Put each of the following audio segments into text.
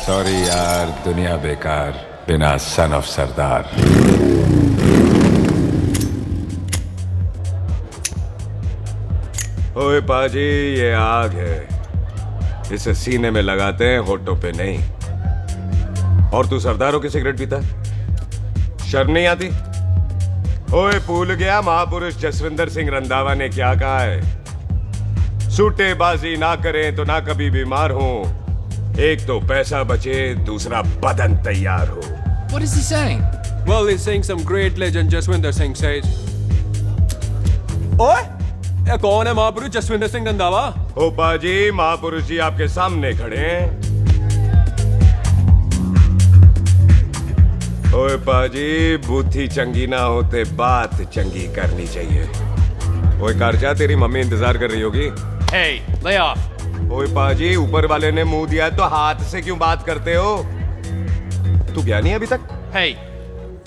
Sorry यार, दुनिया बेकार बिना सन ऑफ सरदार। ओए पाजी, ये आग है, इसे सीने में लगाते हैं, होठों पे नहीं। और तू सरदारों की सिगरेट पीता है? शर्म नहीं आती? ओए भूल गया महापुरुष जसविंदर सिंह रंधावा ने क्या कहा है? सूटेबाजी ना करें तो ना कभी बीमार हो। एक तो पैसा बचे, दूसरा बदन तैयार हो। What is he saying? Well, he's saying some great legend Jaswinder Singh says. ओए, ये कौन है महापुरुष जसविंदर सिंह रंधावा? ओ पाजी, महापुरुष जी आपके सामने खड़े हैं। ओए पाजी, बुद्धि चंगी ना होते बात चंगी करनी चाहिए। ओए कारचा, तेरी मम्मी इंतजार कर रही होगी। Hey, lay off. ओए पाजी, ऊपर वाले ने मुंह दिया है तो हाथ से क्यों बात करते हो? तू गया नहीं अभी तक? Hey,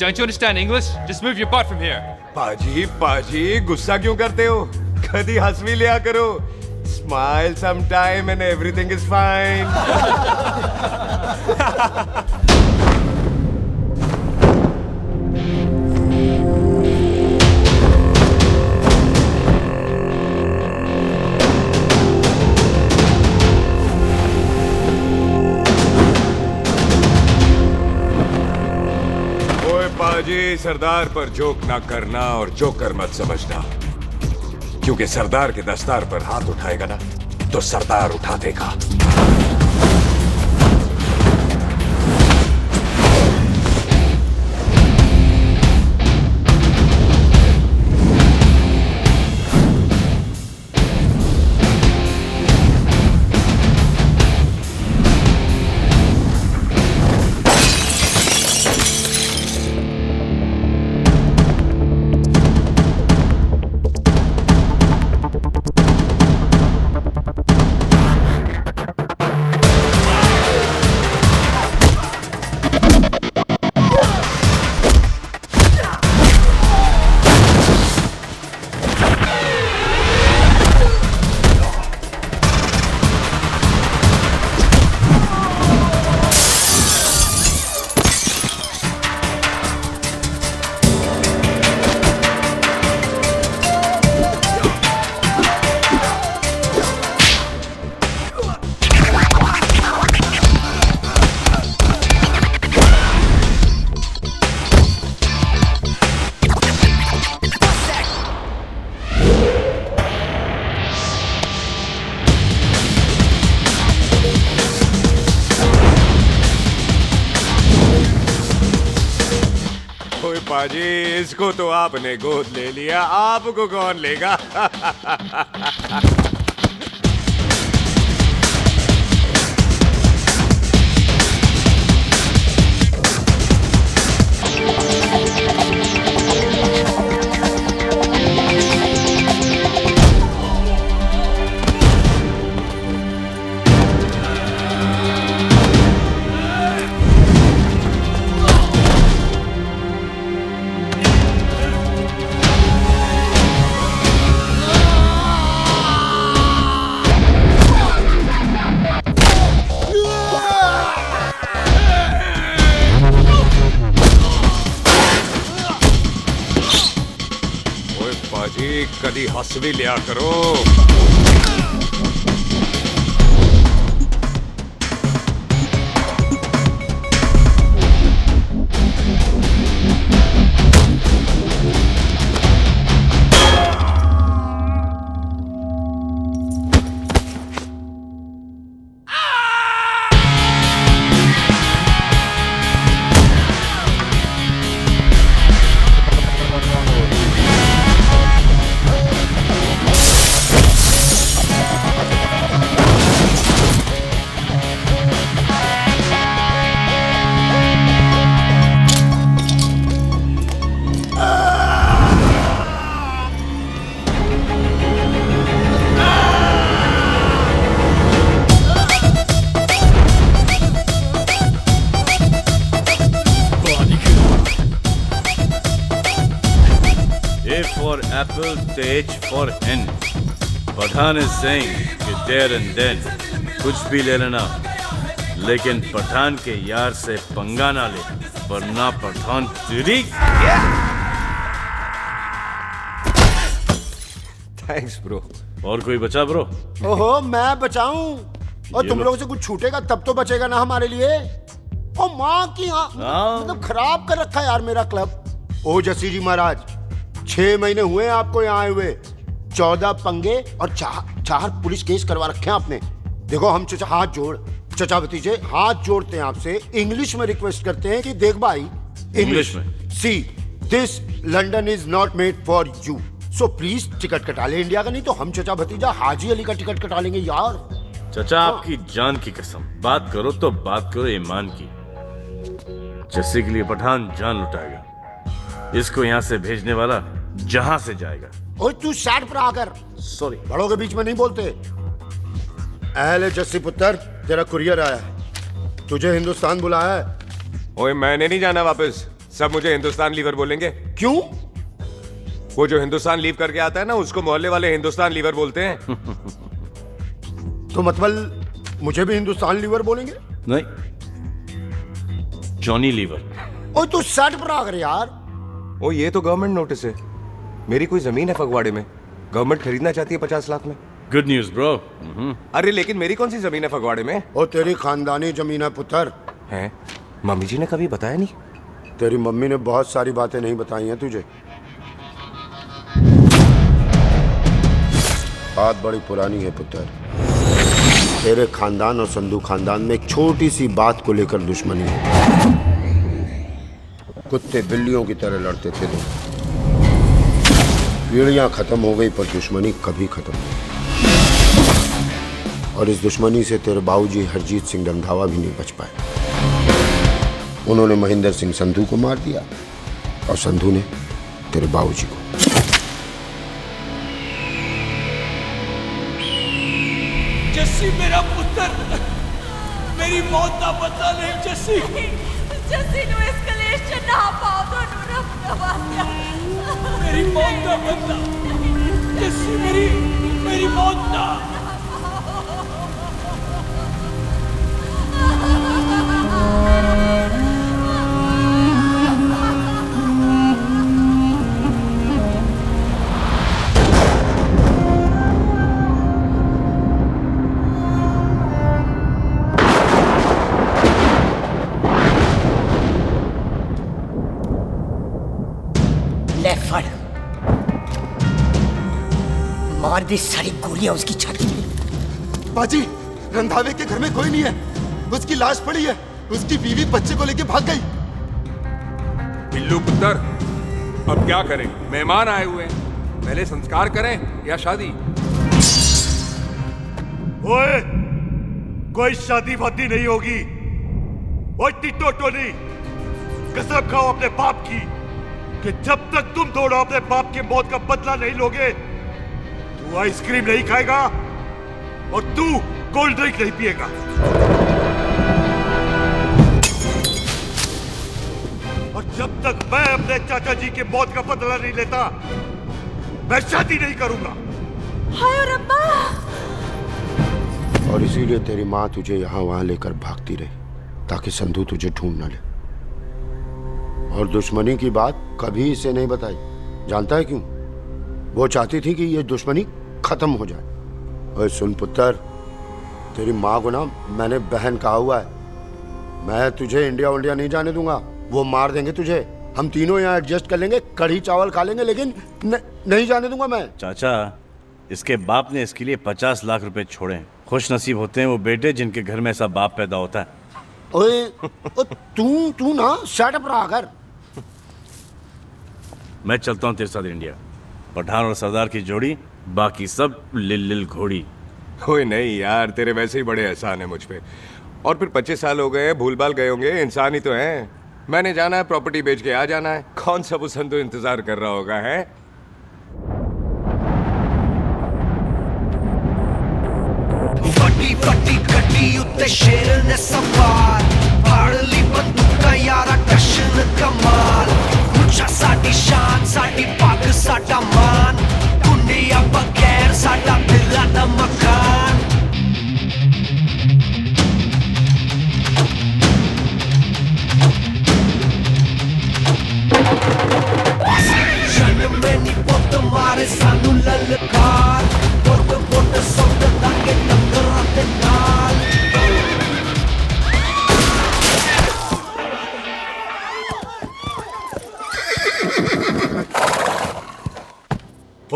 don't you understand English? Just move your butt from here. पाजी, गुस्सा क्यों करते हो? कभी हंस भी लिया करो। Smile sometime and everything is fine. पाजी, सरदार पर जोक ना करना और जोकर मत समझना, क्योंकि सरदार के दस्तार पर हाथ उठाएगा ना तो सरदार उठा देगा। पाजी, इसको तो आपने गोद ले लिया, आपको कौन लेगा? कदी हंस भी लिया करो। for apple, the H for hen. Pathan is saying कि there and then कुछ भी ले लेना, लेकिन पठान के यार से पंगा ना ले, वरना पठान तेरी। Thanks bro. और कोई बचा ब्रो? ओहो, मैं बचाऊं? और ये तुम लो। लोगों से कुछ छूटेगा तब तो बचेगा ना हमारे लिए। ओ माँ की मतलब खराब कर रखा है यार मेरा क्लब। ओ जसी जी महाराज, 6 महीने हुए हैं आपको यहाँ आए हुए, 14 पंगे और चार पुलिस केस करवा रखे हैं आपने। देखो हम चचा हाथ जोड़, चचा भतीजे हाथ जोड़ते हैं आपसे, इंग्लिश में रिक्वेस्ट करते हैं कि देख भाई, इंग्लिश में? See this London is not made for you, so please ticket कटा ले इंडिया का, नहीं तो हम चचा भतीजा हाजी अली का टिकट कटा लेंगे यार। चचा आपकी जान की कसम, बात करो तो बात करो ईमान की। जस्सी के लिए पठान जान लुटाएगा, इसको यहाँ से भेजने वाला जहां से जाएगा। ओए तू साइड पर आकर, सॉरी, बड़ों के बीच में नहीं बोलते। अहले जस्सी पुत्र, तेरा कुरियर आया, तुझे हिंदुस्तान बुलाया है। ओए मैंने नहीं जाना वापस, सब मुझे हिंदुस्तान लीवर बोलेंगे। क्यों? वो जो हिंदुस्तान लीव करके आता है ना, उसको मोहल्ले वाले हिंदुस्तान लीवर बोलते हैं। तो मतलब मुझे भी हिंदुस्तान लीवर बोलेंगे? नहीं, जॉनी लीवर। ओए तू साइड पर आकर यार। ओ ये तो गवर्नमेंट नोटिस है, मेरी कोई जमीन है फगवाड़े में, गवर्नमेंट खरीदना चाहती है 50 लाख में। Good news bro. अरे लेकिन मेरी कौन सी जमीन है फगवाड़े में? ओ तेरी खानदानी जमीन है पुत्र। है? मम्मी जी ने कभी बताया नहीं? तेरी मम्मी ने बहुत सारी बातें नहीं बताई हैं तुझे। बात बड़ी पुरानी है पुत्र, तेरे खानदान और संधू खानदान में एक छोटी सी बात को लेकर दुश्मनी है। कुत्ते बिल्लियों की तरह लड़ते थे तुम, पीढ़ियां खत्म हो गई पर दुश्मनी कभी खत्म नहीं। और इस दुश्मनी से तेरे बाबूजी हरजीत सिंह रंधावा भी नहीं बच पाए। उन्होंने महेंद्र सिंह संधू को मार दिया और संधू ने तेरे बाबूजी को। जस्सी मेरा पुत्र, मेरी मौत का बदला ले जस्सी। जस्सी नु इस कलेश च ना पाओ, ਤੁਹਾਨੂੰ ਰੱਬ ਦਾ ਵਾਸਤਾ। मेरी मौत का बदला जस्सी, मेरी मौत का। मार दी सारी गोलियां उसकी छाती में। बाजी, रंधावे के घर में कोई नहीं है, उसकी लाश पड़ी है, उसकी बीवी बच्चे को लेके भाग गई। बिल्लू पुत्र, अब क्या करें? मेहमान आए हुए हैं, पहले संस्कार करें या शादी? ओए, कोई शादी वादी नहीं होगी। ओए टिट्टो टोनी, कसम खाओ अपने बाप की कि जब तक तुम दोनों अपने बाप की मौत का बदला नहीं लोगे, तू आइसक्रीम नहीं खाएगा और तू कोल्ड ड्रिंक नहीं पिएगा। और जब तक मैं अपने चाचा जी की मौत का बदला नहीं लेता, मैं शादी नहीं करूंगा। हाय रब्बा। और इसीलिए तेरी माँ तुझे यहाँ वहां लेकर भागती रही, ताकि संधू तुझे ढूंढ न ले। और दुश्मनी की बात कभी इसे नहीं बताई, जानता है क्यों? वो चाहती थी कि ये दुश्मनी खत्म हो जाए। ओए सुन पुत्र, तेरी माँ को ना मैंने बहन कहा हुआ है, मैं तुझे इंडिया इंडिया नहीं जाने दूंगा। वो मार देंगे तुझे, हम तीनों यहाँ एडजस्ट कर लेंगे, कढ़ी चावल खा लेंगे, लेकिन नहीं जाने दूंगा मैं। चाचा, इसके बाप ने इसके लिए 50 लाख रुपए छोड़े। खुश नसीब होते हैं वो बेटे जिनके घर में ऐसा बाप पैदा होता है। ओए तू ना सेटअप रहा कर। मैं चलता हूँ तेरे साथ इंडिया। पठान और सरदार की जोड़ी, बाकी सब लिल घोड़ी। ओए नहीं यार, तेरे वैसे ही बड़े एहसान है मुझ पे। और फिर 25 साल हो गए, भूल भाल गए होंगे, इंसान ही तो हैं। मैंने जाना है, प्रॉपर्टी बेच के आ जाना है। कौन सा वो संधू इंतजार कर रहा होगा? है ਵੱਡੀ ਵੱਡੀ ਗੱਡੀ ਉੱਤੇ ਸ਼ੇਰ ਨੇ ਸਵਾਰ, ਫੜ ਲਈ ਬੰਦੂਕਾਂ ਯਾਰਾ ਕਸ਼ਨ ਕਮਾਲ। ਉੱਚਾ ਸਾਡੀ ਸ਼ਾਨ, ਸਾਡੀ ਪੱਗ ਸਾਡਾ ਮਾਨ, ਦੁਨੀਆ ਬਗੈਰ ਸਾਡਾ ਦਿਲਾਂ ਦਾ ਮਕਾਨ।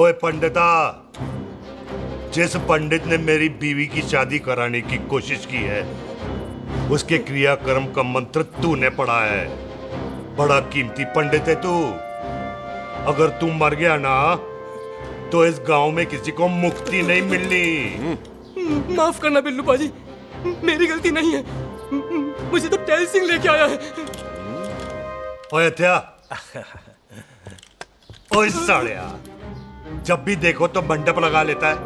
ओए पंडिता, जिस पंडित ने मेरी बीवी की शादी कराने की कोशिश की है, उसके क्रियाकर्म का मंत्र तूने पढ़ा है। बड़ा कीमती पंडित है तू। अगर तू मर गया ना तो इस गांव में किसी को मुक्ति नहीं मिलनी। माफ करना बिल्लू बाजी, मेरी गलती नहीं है। मुझे तो टहल सिंह लेके आया है। ओए हत्या, ओए साड़िया, जब भी देखो तो मंडप लगा लेता है।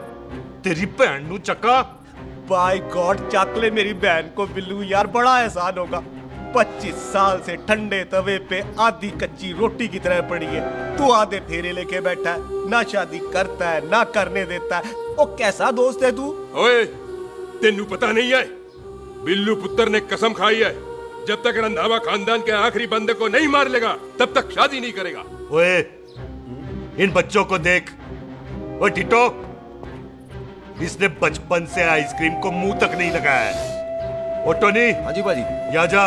तेरी भैन नू चक्का। बाय गॉड, चक ले मेरी बहन को बिल्लू यार, बड़ा एहसान होगा। 25 साल से ठंडे तवे पे आधी कच्ची रोटी की तरह पड़ी है। तू आधे फेरे लेके बैठा है, ना शादी करता है ना करने देता है। ओ कैसा दोस्त है तू? ओए, तेनू पता नहीं है, बिल्लू पुत्र ने कसम खाई है, जब तक रंधावा खानदान के आखिरी बंदे को नहीं मार लेगा तब तक शादी नहीं करेगा। ओए, इन बच्चों को देख। ओए टिटो, इसने बचपन से आइसक्रीम को मुंह तक नहीं लगाया है। ओ टोनी, हाँ जी बाजी। या जा।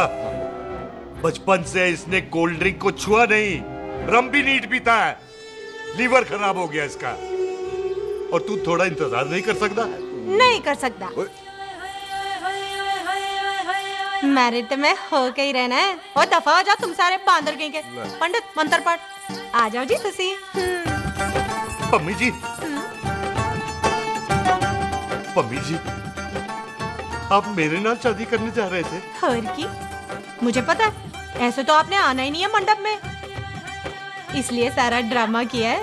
बचपन से इसने कोल्ड ड्रिंक को छुआ नहीं, रम भी नीट पीता है। लीवर खराब हो गया इसका। और तू थोड़ा इंतजार नहीं कर सकता? नहीं कर सकता। मैरिड तो मैं हो के ही रहना है। और दफा हो जाओ तुम सारे बांदर कहीं के। पंडित मंत्र पढ़। आ जाओ जी तुसी। पम्मी जी, पम्मी जी, आप मेरे नाल शादी करने जा रहे थे? और की मुझे पता है, ऐसे तो आपने आना ही नहीं है मंडप में, इसलिए सारा ड्रामा किया है।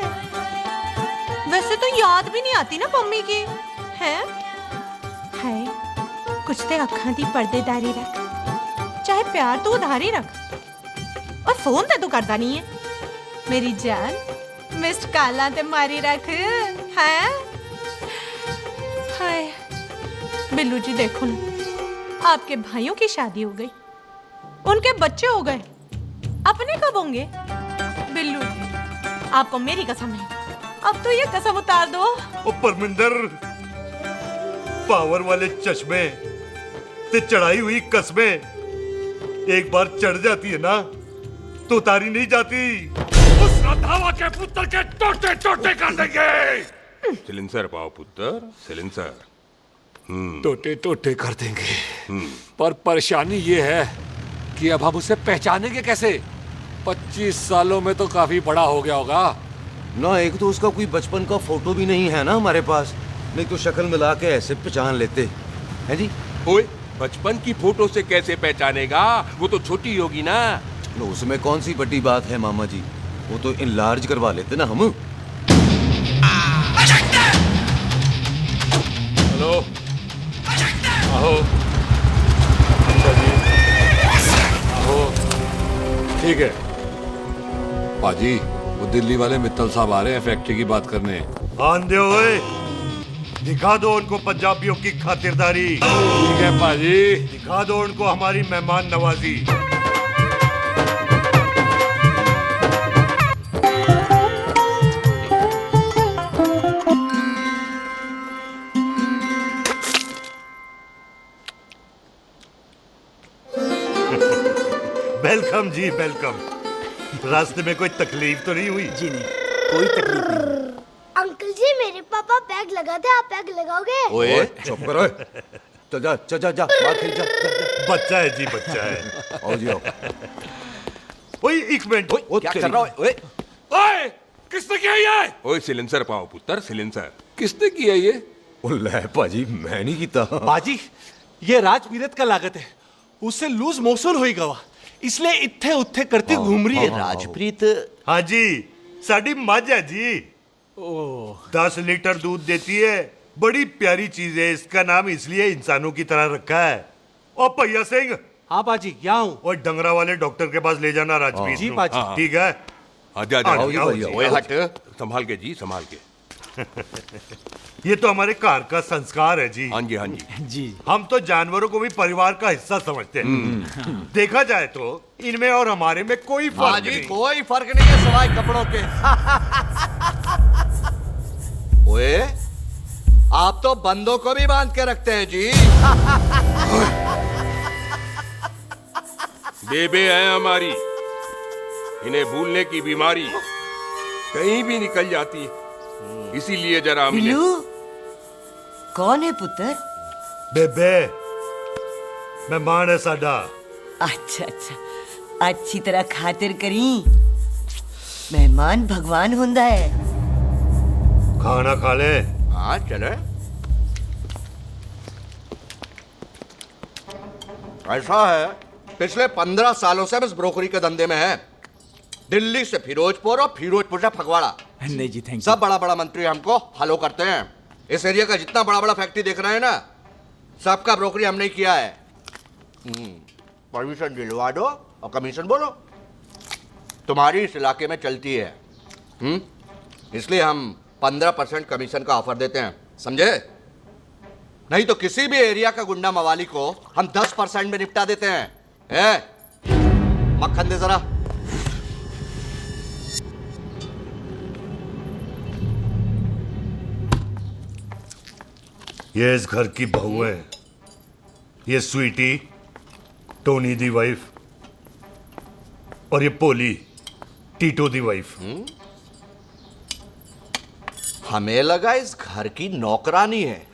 वैसे तो याद भी नहीं आती ना पम्मी की है। कुछ ते अखां दी पर्देदारी रख, चाहे प्यार तू उधारी रख, और फोन ते तू करता नहीं है। मेरी जान, मिस्ड काला ते मारी रख है। हाय बिल्लू जी, देखो ना, आपके भाइयों की शादी हो गई, उनके बच्चे हो गए, अपने कब होंगे? बिल्लू जी, आपको मेरी कसम है, अब तो ये कसम उतार दो। ओ परमिंदर, पावर वाले चश्मे ते चढ़ाई हुई कस्में एक बार चढ़ जाती है ना तो उतारी नहीं जाती। उस रंधावा के पुत्र के टोटे टोटे कर देंगे। सिलेंसर पाओ पुत्र, सिलेंसर। टोटे टोटे कर देंगे, पर परेशानी ये है कि अब हम उसे पहचानेंगे कैसे? 25 सालों में तो काफी बड़ा हो गया होगा ना। एक तो उसका कोई बचपन का फोटो भी नहीं है ना हमारे पास, नहीं तो शक्ल मिला के ऐसे पहचान लेते हैं जी। ओए, बचपन की फोटो से कैसे पहचानेगा? वो तो छोटी होगी ना। लो, उसमें कौन सी बड़ी बात है मामा जी, वो तो इनलार्ज करवा लेते ना हम। हेलो, आओ। आओ। ठीक है पाजी, वो दिल्ली वाले मित्तल साहब आ रहे हैं फैक्ट्री की बात करने। आंधे ओए, दिखा दो उनको पंजाबियों की खातिरदारी। ठीक है पाजी। दिखा दो उनको हमारी मेहमान नवाजी। वेलकम जी, वेलकम। रास्ते में कोई तकलीफ तो नहीं हुई? जी नहीं, कोई तकलीफ नहीं। अंकल जी, मेरे पापा बैग लगाते, आप बैग लगाओगे? ओए चुप करो। चल जा चल जा जा, बाहर खेल जा, जा, जा। बच्चा है जी, बच्चा है। आओ जी आओ। ओए एक मिनट। क्या कर रहा है? ओए ओए, किसने किया ये? ओए सिलेंसर पाओ पुत्र, सिलेंसर। किसने किया ये? ले भाजी, मैं नहीं कीता। बाजी, ये राजपीरत का लागत है, उससे लूज मोशन होई गवा, इसलिए इत्थे उत्थे करती घूम रही है। राजप्रीत? हाँ जी, साड़ी मझ है जी। 10 लीटर दूध देती है, बड़ी प्यारी चीज है। इसका नाम इसलिए इंसानों की तरह रखा है। ओ भैया सिंह। हाँ बाजी, यहाँ हूँ। और डंगरा वाले डॉक्टर के पास ले जाना राजपीत जी को। बाजी। ठीक है। आजा आओ जी, आओ जी, ओए आओ हट, संभाल के जी, संभाल के। ये तो हमारे घर का संस्कार है जी। हाँ जी, हाँ जी। जी। हम तो जानवरों को भी परिवार का हिस्सा समझते हैं। देखा जाए तो इनमें और हमारे में कोई फर्क नहीं। कोई फर्क नहीं है सवाई कपड़ों के। ओए, आप तो बंदों को भी बांध के रखते हैं जी। बेबे है हमारी, इन्हें भूलने की बीमारी कहीं भी निकल जाती है। इसीलिए जरा मिले। बिल्लू कौन है पुत्र? बेबे मेहमान है साडा। अच्छा अच्छा, अच्छी तरह खातिर करी। मेहमान भगवान हुंदा है। खाना खा ले। हाँ चले। ऐसा है, पिछले 15 सालों से हम इस ब्रोकरी के धंधे में हैं। दिल्ली से फिरोजपुर और फिरोजपुर से फगवाड़ा। नहीं जी थैंक सब बड़ा बड़ा मंत्री हमको फॉलो करते हैं। इस एरिया का जितना बड़ा बड़ा फैक्ट्री देख रहे हैं ना, सबका ब्रोकरी हमने किया है। परमिशन दिलवा दो और कमीशन बोलो। तुम्हारी इस इलाके में चलती है। इसलिए हम 15% कमीशन का ऑफर देते हैं, समझे? नहीं तो किसी भी एरिया का गुंडा मवाली को हम 10% में निपटा देते हैं। मक्खन दे जरा। ये इस घर की बहू है। ये स्वीटी, टोनी दी वाइफ, और ये पोली, टीटो दी वाइफ। हमें लगा इस घर की नौकरानी है।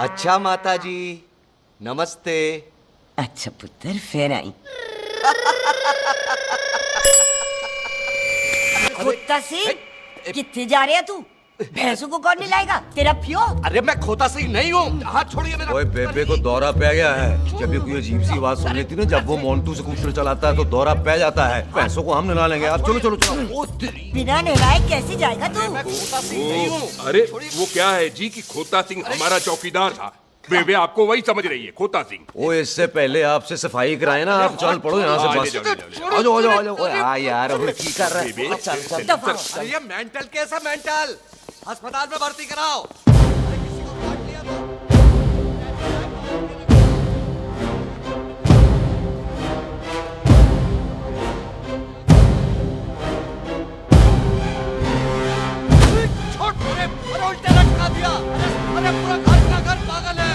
अच्छा माता जी, नमस्ते। अच्छा पुत्र फिर आई। कुत्ता सिंह कितने जा रहे है तू? भैंसों को कौन लाएगा? तेरा प्यो? अरे मैं खोता सिंह नहीं हूँ। हाथ छोड़िए मेरा। ओए बेबे को दौरा पै गया है। जब भी कोई अजीब सी आवाज सुन लेती ना, जब वो मोन्टू से स्कूटर चलाता है तो दौरा पै जाता है। पैसों को हम नहला लेंगे। आप चलो चलो चलो। बिना नहलाए कैसे जाएगा तू? मैं खोता सिंह नहीं हूँ। अरे वो क्या है जी कि खोता सिंह हमारा चौकीदार था। बेबे आपको वही समझ रही है, खोता सिंह। ओ इससे पहले आपसे सफाई कराए ना, आप चल पड़ो यहाँ से बस। आ जाओ आ जाओ आ जाओ। ओए हाँ यार, अब की कर रहा है? चल चल। अरे ये मेंटल केस है, मेंटल। अस्पताल में भर्ती कराओ। उल्टे लटका दिया। अरे पूरा घर का घर पागल है।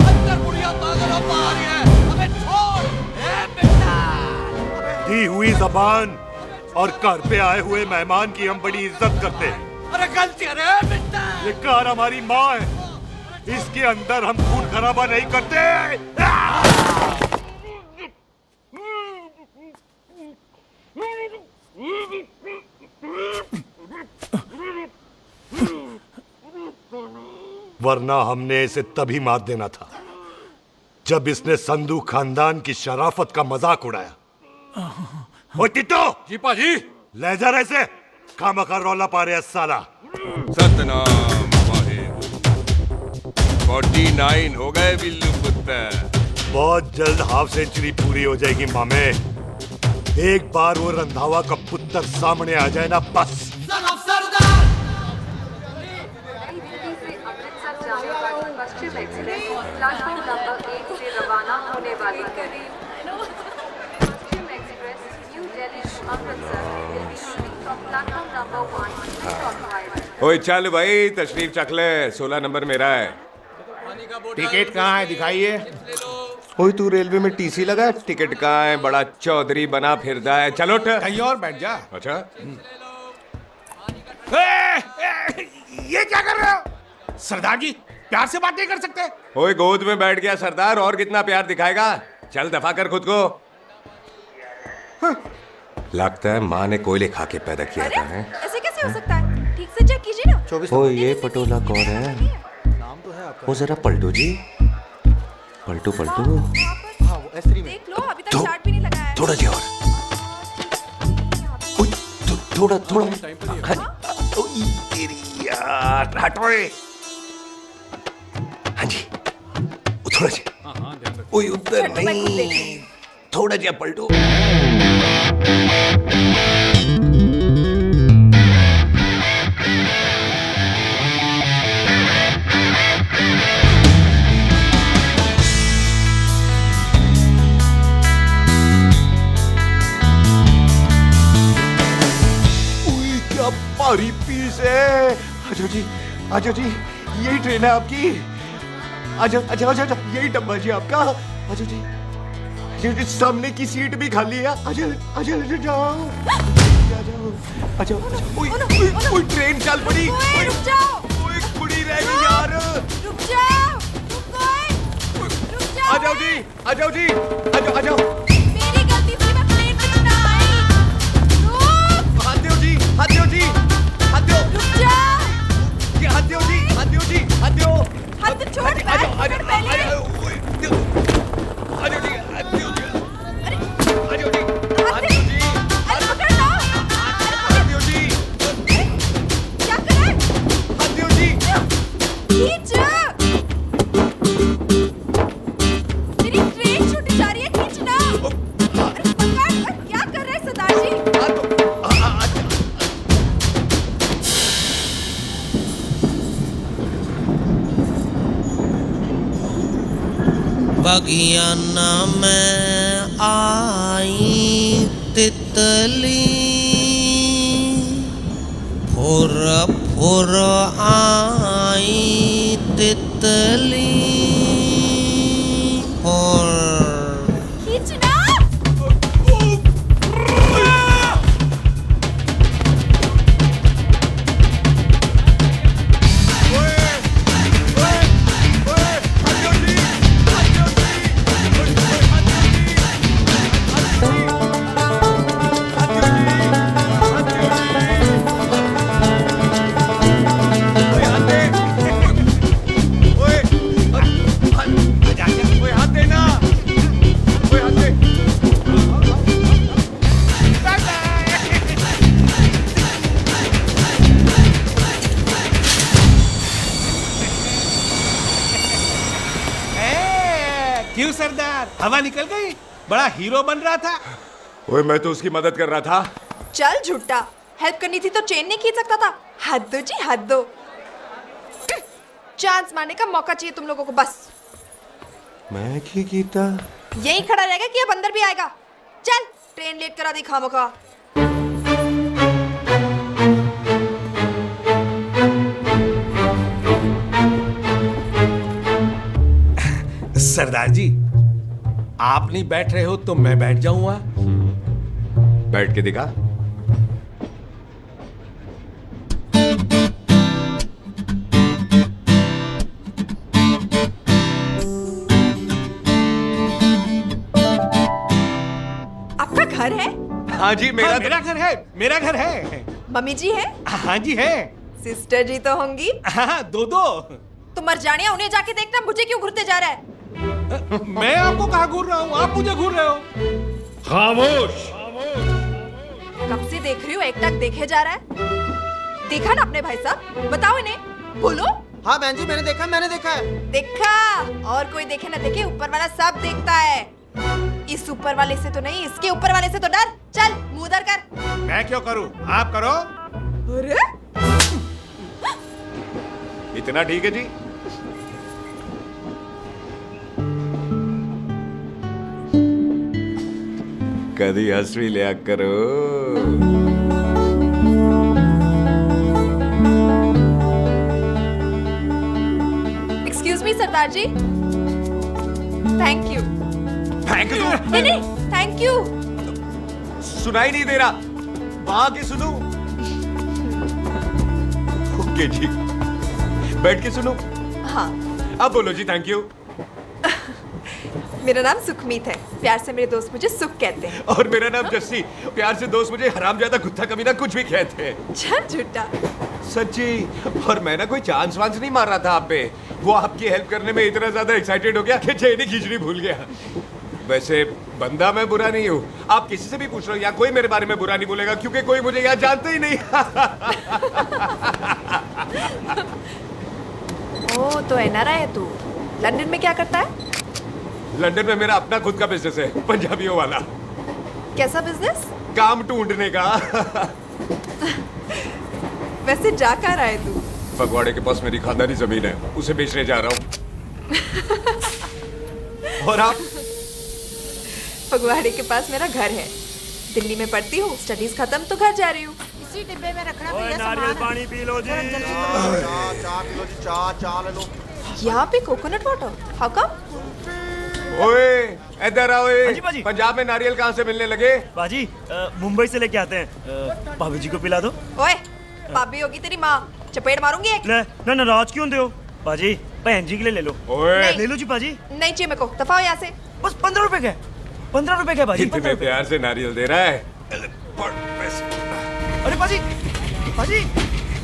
अंदर बुढ़िया पागल और बाहर है। अबे छोड़। बेटा दी हुई जबान और घर पे आए हुए मेहमान की हम बड़ी इज्जत करते हैं। अरे गलती है बेटा। ये कार हमारी माँ है। इसके अंदर हम खून खराबा नहीं करते। वरना हमने इसे तभी मार देना था जब इसने संधू खानदान की शराफत का मजाक उड़ाया। ओ टिट्टो जी पाजी, ले जा रहे से। खामखा रौला पा रहे साला। सतनाम वाहे। 49 हो गए बिल्लू पुत्र। बहुत जल्द हाफ सेंचुरी पूरी हो जाएगी मामे। एक बार वो रंधावा का पुत्र सामने आ जाए ना, बस। पश्चिम एक्सप्रेस प्लेटफॉर्म नंबर 1 से रवाना होने वाली Paschim express New Delhi to Amritsar will be leaving from platform number 1 to Cockwise। ओए चल भाई, तशरीफ चख ले। 16 नंबर मेरा है। टिकट कहाँ है? दिखाइए। ओए तू रेलवे में टीसी लगा है? टिकट कहाँ है? बड़ा चौधरी बना फिरदा है। चलो उठ। कहीं और बैठ जा। अच्छा ये क्या कर रहे हो? सरदार जी प्यार से बात नहीं कर सकते? ओए गोद में बैठ गया सरदार, और कितना प्यार दिखाएगा? चल दफा कर खुद को। लगता है माँ ने कोयले खा के पैदा किया था। ऐसे कैसे हो सकता है? ठीक से चेक कीजिए ना। ओ ये पटोला कौन है? वो जरा पलटू जी, पलटू पलटू। देख लो, अभी तक चार्ट भी नहीं लगाया है। थोड़ा जी और। थोड़ा थोड़ा। तेरी यार हटो। हाँ जी, थोड़ा जी। ओए उधर नहीं, थोड़ा जी पलटो। क्या भारी पीस है। आजो जी, आजो जी, यही ट्रेन है आपकी। आजो, अच्छा अच्छा अच्छा, यही डब्बा जी आपका। आजो जी, सामने की सीट भी खाली है। आजा आजा आजा जाओ। अच्छा ओए ट्रेन चल पड़ी। ओए रुक जाओ। ओए कुड़ी रह गई यार। रुक जाओ। रुक जाओ। आ जाओ जी आ जाओ जी आ जाओ। मेरी गलती थी, मैं प्लेन में ना आई। रुक। हाथ दो जी हाथ दो जी हाथ दो। रुक जाओ। हाथ दो जी हाथ दो जी हाथ दो। हाथ तो छोड़। आ जाओ आ जाओ पहले। आ जाओ जी हाथ दो जी आ जाओ जी हाथ दो जी अरे पकड़ लो। हाथ दो जी क्या करे? हाथ दो जी। खींच। मेरी ट्रेन छूटी जा रही है, खींचना। अरे पकड़। क्या कर रहे हैं सरदार जी? बगियाना में आई तितली फुर फुर आई तितली फुर। खींचना। क्यों सरदार, हवा निकल गई? बड़ा हीरो बन रहा था। ओए मैं तो उसकी मदद कर रहा था। चल झूठा, हेल्प करनी थी तो चेन नहीं खींच सकता था। हद दो जी हद दो। चांस मारने का मौका चाहिए तुम लोगों को बस। मैं की कीता यही खड़ा रहेगा कि अब अंदर भी आएगा? चल ट्रेन लेट करा दी खामखा। सरदार जी, आप नहीं बैठ रहे हो तो मैं बैठ जाऊंगा। बैठ के दिखा। आपका घर है? हाँ जी हाँ, मेरा घर है, मेरा घर है। मम्मी जी है? हाँ जी है। सिस्टर जी तो होंगी? हाँ, दो दो। तो मर जाने, उन्हें जाके देखना, मुझे क्यों घूरते जा रहा है? मैं आपको कहाँ घूर रहा हूँ, आप मुझे घूर रहे हो। खामोश। कब से देख रही हूँ, एक टक देखे जा रहा है। देखा ना अपने भाई साहब, बताओ इन्हें। बोलो। हाँ बहन जी, मैंने देखा है। देखा? और कोई देखे ना देखे, ऊपर वाला सब देखता है। इस ऊपर वाले से तो नहीं, इसके ऊपर वाले से तो डर। चल मुंह उधर कर। मैं क्यों करूँ, आप करो। अरे इतना ठीक है जी। कभी हंस भी लिया करो। Excuse me Sardar ji. Thank you. फेंक दो। नहीं थैंक यू। सुनाई नहीं दे रहा, वहां के सुनो। ओके जी, बैठ के सुनो। हाँ। अब बोलो जी थैंक यू। मेरा नाम सुखमीत है, प्यार से मेरे दोस्त मुझे सुख कहते हैं। और मेरा नाम जस्सी, प्यार से दोस्त मुझे हरामजादा कुत्ता कमीना कुछ भी कहते हैं। चल झूठा। सच्ची। और मैं ना कोई चांस वांस नहीं मार रहा था आप पे, वो आपकी हेल्प करने में इतना ज्यादा एक्साइटेड हो गया कि चेन ही खींचनी भूल गया। वैसे बंदा मैं बुरा नहीं हूँ, आप किसी से भी पूछ लो, यहाँ कोई मेरे बारे में बुरा नहीं बोलेगा क्योंकि कोई मुझे यहाँ जानते ही नहीं। ओ तो एनआरआई है तू। लंदन में क्या करता है? लंदन में मेरा अपना खुद का बिजनेस है, पंजाबियों वाला। कैसा बिजनेस? काम ढूंढने का। वैसे जा कहाँ रहा है तू? फगवाड़े के पास मेरी खानदानी जमीन है, उसे बेचने जा रहा हूँ। और आप? फगवाड़े के पास मेरा घर है, दिल्ली में पढ़ती हूँ, स्टडीज खत्म तो घर जा रही हूँ। इसी डिब्बे में रखना भैया सामान। नारियल पानी पी लो जी। चाय पी लो जी, चाय ले लो। यहाँ पे कोकोनट वाटर? How come? ओए इधर आओ। जी बाजी। पंजाब में नारियल कहाँ से मिलने लगे? बाजी मुंबई से लेके आते हैं। भाभी जी को पिला दो। ओए भाभी होगी तेरी माँ, चपेट मारूंगी एक। ना नाराज क्यों दे हो बाजी? बहन जी के लिए ले लो। ओए ले लो जी बाजी। नहीं चाहिए मेरे को, दफा हो यहाँ से। बस 15 रुपए के। 15 रुपए के बाजी। इतने प्यार से नारियल दे रहा है। अरे बाजी बाजी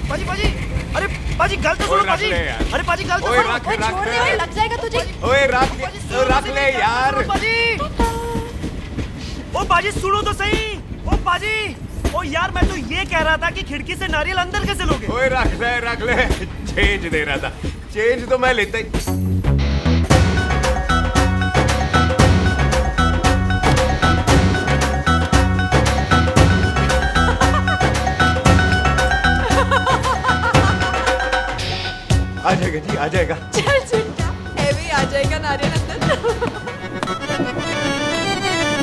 बाजी बाजी अरे बाजी गल तो सुनो बाजी। अरे बाजी गल तो सुनो। ओए छोड़ दे, ओए लग जाएगा तुझे। ओए रख ले यार। बाजी ओ बाजी सुनो तो सही। ओ बाजी ओ यार मैं तो ये कह रहा था कि खिड़की से नारियल अंदर कैसे लोगे? ओए रख ले। चेंज दे रहा था। चेंज तो मैं लेता ही। आ जाएगा जी, आ जाएगा। चल चिंटा, हेवी आ जाएगा नारियल अंदर।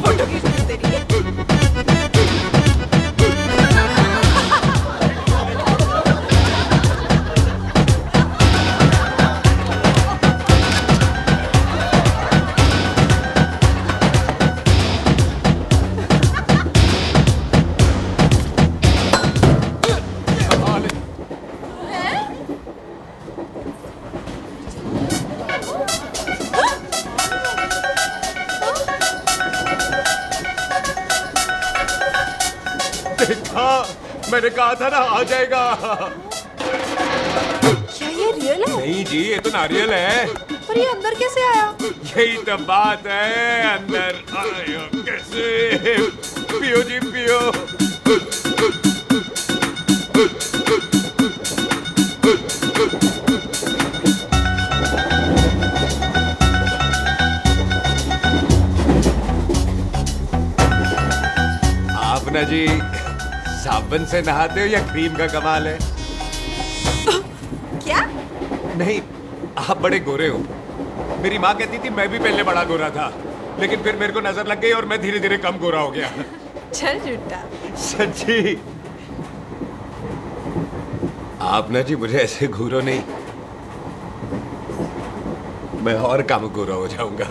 फोटो खींच ली तेरी। मैंने कहा था ना आ जाएगा। क्या ये रियल है? नहीं जी, ये तो नारियल है। पर ये अंदर कैसे आया? यही तो बात है, अंदर आया कैसे? पियो जी पियो। आप ना जी साबुन से नहाते हो या क्रीम का कमाल है? क्या? नहीं, आप बड़े गोरे हो। मेरी माँ कहती थी मैं भी पहले बड़ा गोरा था, लेकिन फिर मेरे को नजर लग गई और मैं धीरे धीरे कम गोरा हो गया। चल झूठा। सच्ची। आप ना जी मुझे ऐसे घूरो नहीं, मैं और कम गोरा हो जाऊंगा।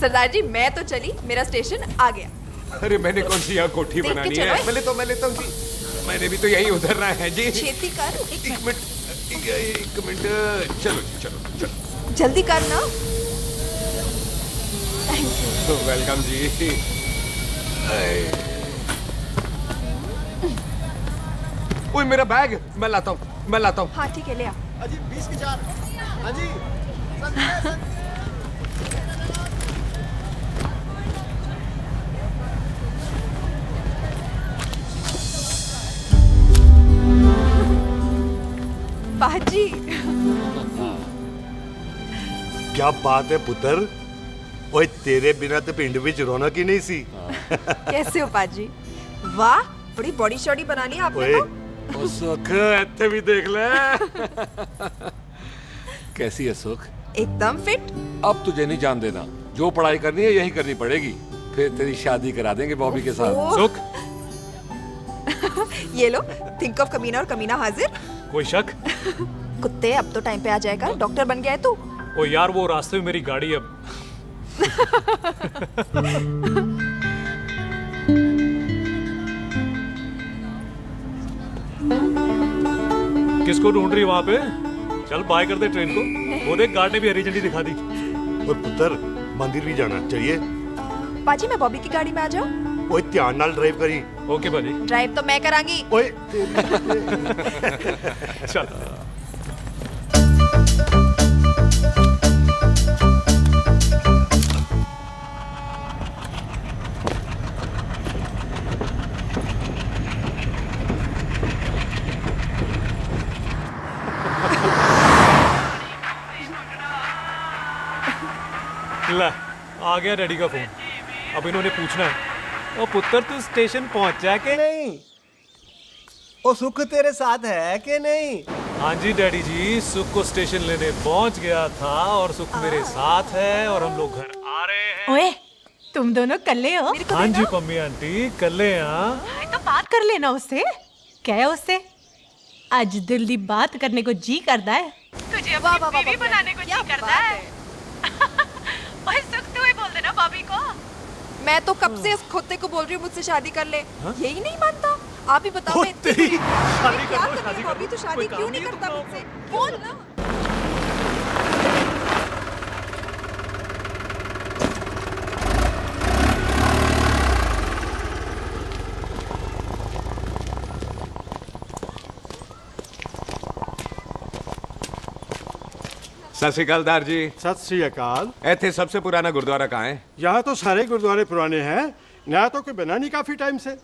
सरदार जी मैं तो चली, मेरा स्टेशन आ गया। अरे मैंने कौन सी यहाँ कोठी देख के बनानी चलो। है? मैं लेता हूँ जी। मैंने भी तो यही उतरना है जी। छेती कर। एक मिनट। चलो। जल्दी कर ना। वेलकम जी। ओए मेरा बैग मैं लाता हूँ। हाँ ठीक है, ले आ। अजी 20 की 4। अजी बाजी क्या बात है पुत्र। ओए तेरे बिना तो पिंड विच रौनक ही नहीं सी। कैसे हो बाजी? वाह बड़ी बॉडी शॉडी बना ली आपने तो। ओ सुख इत्थे भी देख ले। कैसी है सुख? एकदम फिट। अब तुझे नहीं जान देना, जो पढ़ाई करनी है यही करनी पड़ेगी, फिर तेरी शादी करा देंगे बॉबी के साथ। ओह। सुख, ये लो, थिंक ऑफ कमीना और कमीना हाजिर। कोई शक? कुत्ते अब तो टाइम पे आ जाएगा, डॉक्टर बन गया है तू। ओ यार वो रास्ते में मेरी गाड़ी अब। किसको ढूंढ रही वहां पे? चल बाय कर दे ट्रेन को। वो देख गार्ड ने भी हरी झंडी दिखा दी। ओए पुत्र मंदिर भी जाना चाहिए। बाजी मैं बॉबी की गाड़ी में आ जाऊं? ओए ध्यान नाल ड्राइव करी। ओके बाजी। ड्राइव तो मैं करांगी। ओए चल। ला आ गया डैडी का फोन। अब इन्होंने पूछना है, ओ पुत्र तू स्टेशन पहुंचा के नहीं? वो सुख तेरे साथ है कि नहीं? हाँ जी डैडी जी, सुख को स्टेशन लेने पहुंच गया था और सुख मेरे साथ है और हम लोग घर आ रहे हैं। ओए, तुम दोनों कल्ले हो? हाँ जी पम्मी आंटी, कल्ले हाँ। तो बात कर लेना उससे। क्या है उससे? आज दिल दी बात करने को जी करता है। तुझे अपनी बीवी बनाने को जी करता है। ओए सुख, तू ही बोल देना भाभी को। मैं तो कब से इस खोते को बोल रही हूँ मुझसे शादी कर ले, यही नहीं मानता। आप ही बताओ, मैं तेरी शादी क्या कर लो, शादी करूं? अभी तो शादी क्यों नहीं करता मुझसे? बोल ना। सत श्री अकाल दार जी। सत श्री अकाल। ਇੱਥੇ सबसे पुराना गुरुद्वारा कहाँ है? यहाँ तो सारे गुरुद्वारे पुराने हैं, नया तो कोई बना नहीं काफी टाइम से।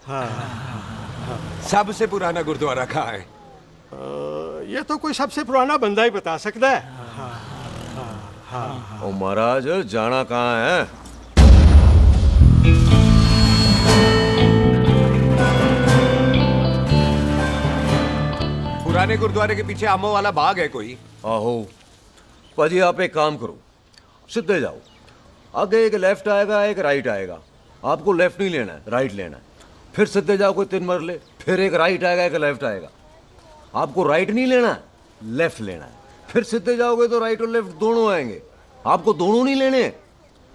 सबसे पुराना गुरुद्वारा कहाँ है? ये तो कोई सबसे पुराना बंदा ही बता सकता है। ओ महाराज जाना कहाँ है? पुराने गुरुद्वारे के पीछे आमों वाला बाग है कोई? आहो भाजी, आप एक काम करो, सीधे जाओ, आगे एक लेफ्ट आएगा एक राइट आएगा, आपको लेफ्ट नहीं लेना है, राइट लेना है। फिर सीधे जाओ कोई 3 मरले, फिर एक राइट आएगा एक लेफ्ट आएगा, आपको राइट नहीं लेना है, लेफ्ट लेना है। फिर सीधे जाओगे तो राइट और लेफ्ट दोनों आएंगे, आपको दोनों नहीं लेने।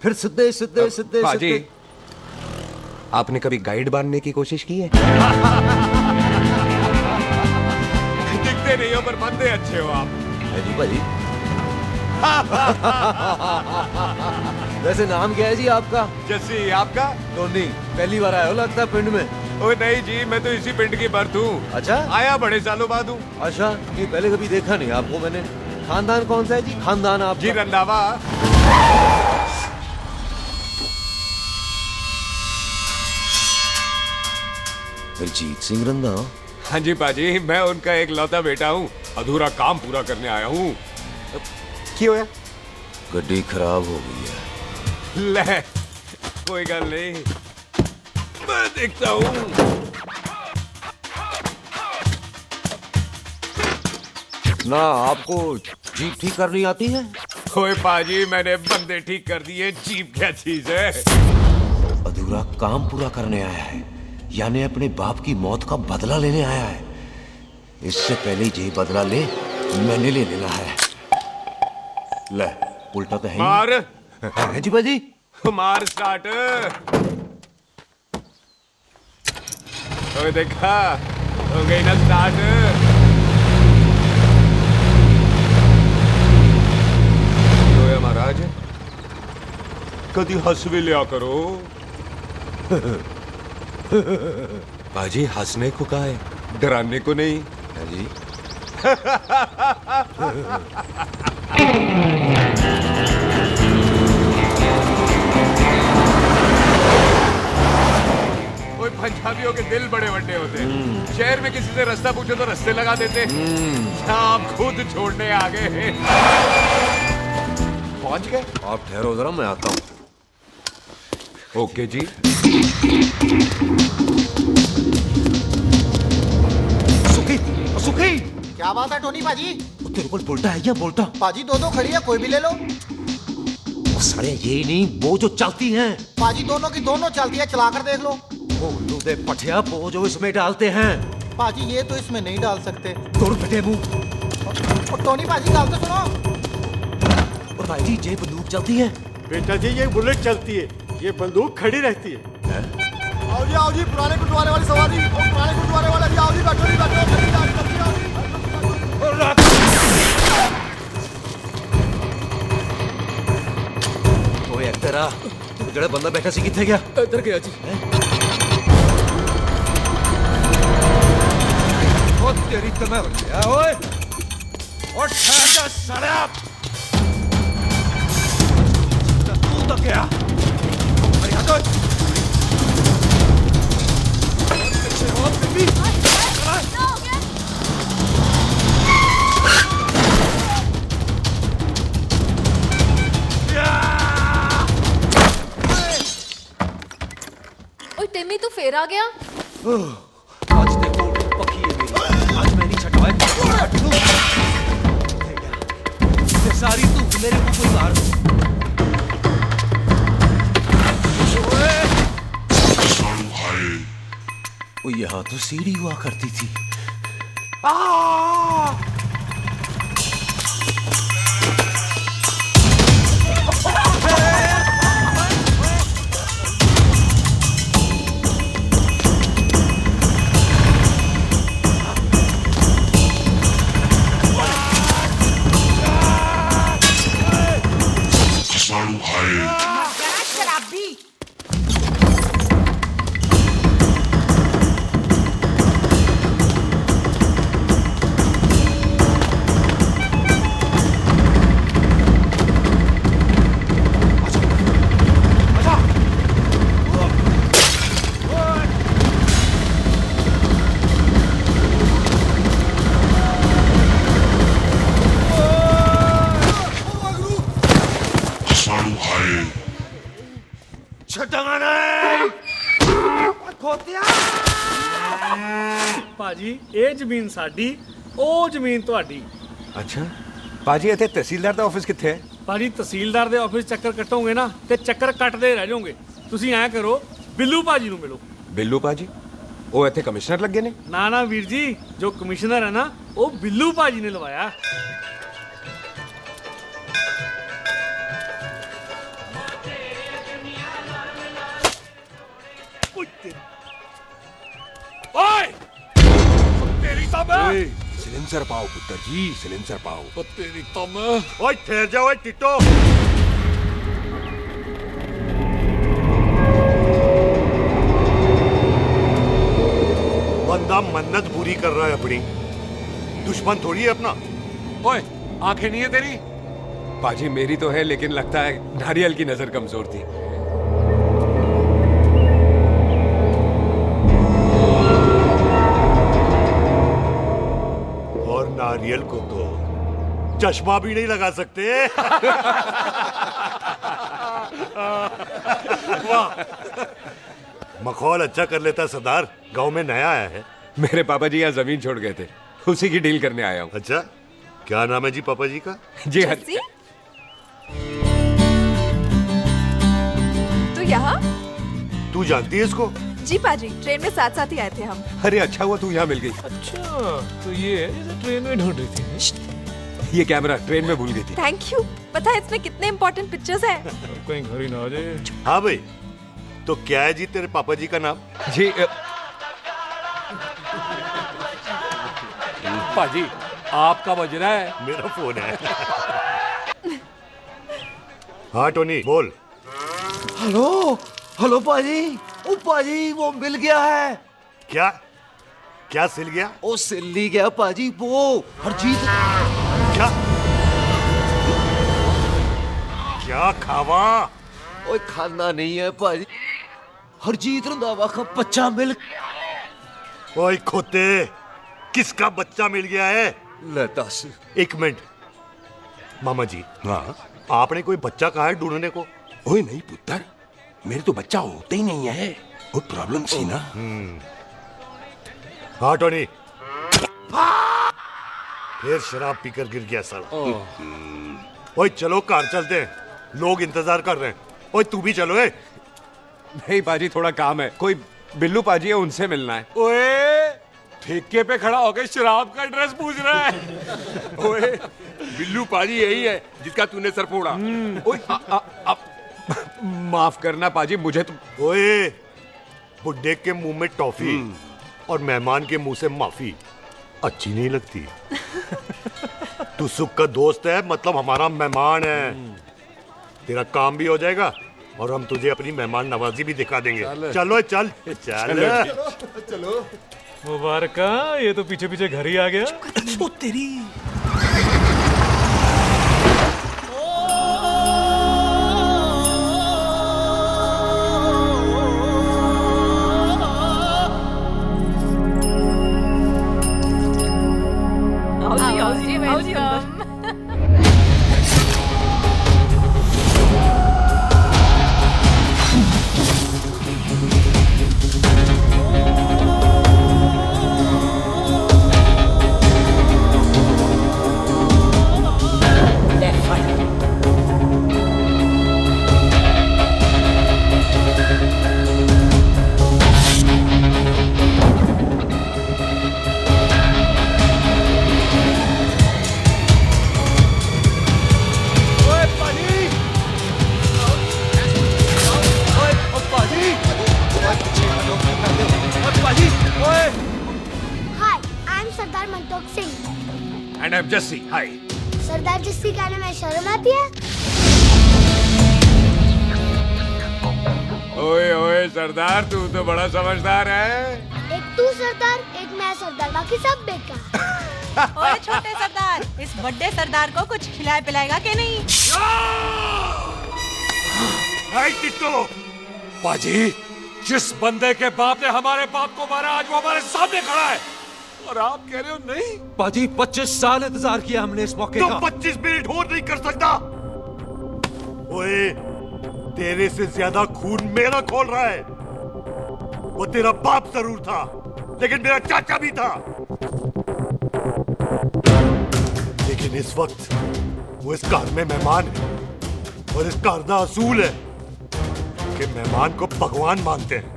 फिर सीधे सीधे सीधे पाजी, सीधे। आपने कभी गाइड बनने की कोशिश की है? दिखते नहीं हो पर बंदे अच्छे हो आप। जी भाजी। वैसे नाम क्या है जी आपका? जस्सी। आपका? टोनी। पहली बार आए हो लगता है पिंड में। ओ नहीं जी, मैं तो इसी पिंड की बर्थ हूँ। अच्छा, आया बड़े सालों बाद हूँ। अच्छा, ये पहले कभी देखा नहीं आपको मैंने। खानदान कौन सा है जी? खानदान आप जी रंधावा। रंजीत सिंह रंधावा? हाँ जी पाजी, मैं उनका एक लौता बेटा हूँ, अधूरा काम पूरा करने आया हूँ। क्यों है? गड्डी खराब हो गई है। ले, कोई गल नहीं, मैं देखता हूँ। ना आपको जीप ठीक करनी आती है? ओए पाजी, मैंने बंदे ठीक कर दिए, जीप क्या चीज है? अधूरा काम पूरा करने आया है, यानी अपने बाप की मौत का बदला लेने आया है। इससे पहले ये बदला ले, मैंने ले लेना है। ले, उल्टा तो है ही। मार। है जी बाजी। मार स्टार्ट। ओए देखा, हो गई ना स्टार्ट। तो महाराज कदी हंस भी लिया करो। बाजी हंसने को कहा है, डराने को नहीं है जी। ओए पंजाबियों के दिल बड़े बड़े होते हैं। शहर में किसी से रास्ता पूछो तो रास्ते लगा देते। आप खुद छोड़ने आ गए। पहुंच गए? आप ठहरो जरा, मैं आता हूँ। ओके जी। सुखी, सुखी। क्या बात है टोनी पाजी? तेरे को बोलता है या बोलता? पाजी दो खड़ी है, कोई भी ले लो। वो सारे ये नहीं, वो जो चलती हैं। पाजी दोनों की दोनों चलती है, चला कर देख लो। वो लूदे पठिया, वो जो इसमें डालते हैं। पाजी ये तो इसमें नहीं डाल सकते। तोड़ बेटे मुंह। और टोनी पाजी गाल तो सुनो। और भाई जी, ये बंदूक चलती है। बेटा जी, ये बुलेट चलती है, ये बंदूक खड़ी रहती है। आओ जी, पुराने गुरुद्वारे वाली सवारी। और पुराने गुरुद्वारे वाले जी, आओ जी, बैठो जी, बैठो। ओए तेरा ਜਿਹੜਾ ਬੰਦਾ ਬੈਠਾ ਸੀ ਕਿੱਥੇ ਗਿਆ? इधर गया जी। ਉਹ ਤੇਰੀ ਤਮਾ ਬੱਚਿਆ ਓਏ। और ठहर जा साला। तू तो क्या? अरे यहाँ तो। ओए टिम्मी, तू फिर आ गया? आज देखो पक्की है मेरी। दफा तो सीढ़ी हुआ करती थी। शराबी। ਭਾਜੀ ਇਹ ਜ਼ਮੀਨ ਸਾਡੀ ਉਹ ਜ਼ਮੀਨ ਤੁਹਾਡੀ। ਅੱਛਾ ਪਾਜੀ ਇੱਥੇ ਤਹਿਸੀਲਦਾਰ ਦਾ ਆਫਿਸ ਕਿੱਥੇ ਹੈ? ਭਾਜੀ ਤਹਿਸੀਲਦਾਰ ਦੇ ਆਫਿਸ ਚੱਕਰ ਕੱਟੋਗੇ ਨਾ ਤੇ ਚੱਕਰ ਕੱਟਦੇ ਰਹਿ ਜਾਓਗੇ। ਤੁਸੀਂ ਐਂ ਕਰੋ ਬਿੱਲੂ ਭਾਜੀ ਨੂੰ ਮਿਲੋ। ਬਿੱਲੂ ਪਾਜੀ ਉਹ ਇੱਥੇ ਕਮਿਸ਼ਨਰ ਲੱਗੇ ਨੇ? ਨਾ ਨਾ ਵੀਰ ਜੀ, ਜੋ ਕਮਿਸ਼ਨਰ ਹੈ ਨਾ ਉਹ ਬਿੱਲੂ ਭਾਜੀ ਨੇ ਲਵਾਇਆ। सिलेंसर पाओ पुत्र जी, सिलेंसर पाओ। तेरी तम। ओए ठहर जाओ, ओए टिट्टो। बंदा मन्नत पूरी कर रहा है अपनी, दुश्मन थोड़ी है अपना। ओए आंखें नहीं है तेरी? पाजी मेरी तो है, लेकिन लगता है नारियल की नजर कमजोर थी। और नारियल को तो चश्मा भी नहीं लगा सकते। वाह, मखौल अच्छा कर लेता सरदार। गांव में नया आया है। मेरे पापा जी यहाँ जमीन छोड़ गए थे, उसी की डील करने आया हूँ। अच्छा, क्या नाम है जी पापा जी का? जी तो यहाँ? तू जानती है इसको? जी पाजी, ट्रेन में साथ साथ ही आए थे हम। अरे अच्छा हुआ तू यहाँ मिल गई। अच्छा तो ये है जिसे ट्रेन में ढूंढ रही थी। ये कैमरा ट्रेन में भूल गई थी। Thank you. पता है इसमें कितने इम्पोर्टेंट पिक्चर्स हैं। कहीं घर ही ना आ जाए। हाँ भाई, तो क्या है जी तेरे पापा जी का नाम? जी पाजी आपका बज रहा है। मेरा फोन है। हाँ टोनी बोल। हेलो हेलो पाजी, ओ पाजी वो मिल गया है। क्या क्या सिल गया? ओ सिल्ली गया पाजी, वो हरजीत। क्या क्या खावा? ओए खाना नहीं है पाजी, हरजीत रंधावा का बच्चा मिल। ओए खोते, किसका बच्चा मिल गया है? ले दस। एक मिनट मामा जी। हाँ, आपने कोई बच्चा कहा है ढूंढने को? ओए नहीं पुत्र, मेरे तो बच्चा होता ही नहीं है। वो प्रॉब्लम थी ना। हाँ टोनी, फिर शराब पीकर गिर गया साला। ओए चलो कार चलते हैं, लोग इंतजार कर रहे हैं। ओए तू भी चलो। नहीं पाजी थोड़ा काम है, कोई बिल्लू पाजी है उनसे मिलना है। ओए ठेके पे खड़ा होकर शराब का एड्रेस पूछ रहा है। ओए बिल्लू पाजी यही है जिसका तूने सर फोड़ा। ओए माफ करना पाजी, मुझे तो। ओए बुड्ढे के मुंह में टॉफी और मेहमान के मुंह से माफी अच्छी नहीं लगती। तू सुख का दोस्त है, मतलब हमारा मेहमान है। तेरा काम भी हो जाएगा और हम तुझे अपनी मेहमान नवाजी भी दिखा देंगे। चलो चल चल चलो। मुबारक, ये तो पीछे पीछे घर ही आ गया। ओ तेरी। जस्सी, हाय। सरदार जस्सी कहने में शर्म आती है? ओए ओए सरदार, तू तो बड़ा समझदार है। एक तू सरदार, एक मैं सरदार, बाकी सब बेकार। ओए छोटे सरदार, इस बड़े सरदार को कुछ खिलाए पिलाएगा कि नहीं? टिट्टो, पाजी, जिस बंदे के बाप ने हमारे बाप को मारा आज वो हमारे सामने खड़ा है और आप कह रहे हो नहीं? पाजी 25 साल इंतजार किया हमने इस मौके तो का। 25 मिनट और नहीं कर सकता? ओए, तेरे से ज्यादा खून मेरा खोल रहा है। वो तेरा बाप जरूर था, लेकिन मेरा चाचा भी था। लेकिन इस वक्त वो इस घर में मेहमान है और इस घर का असूल है कि मेहमान को भगवान मानते हैं।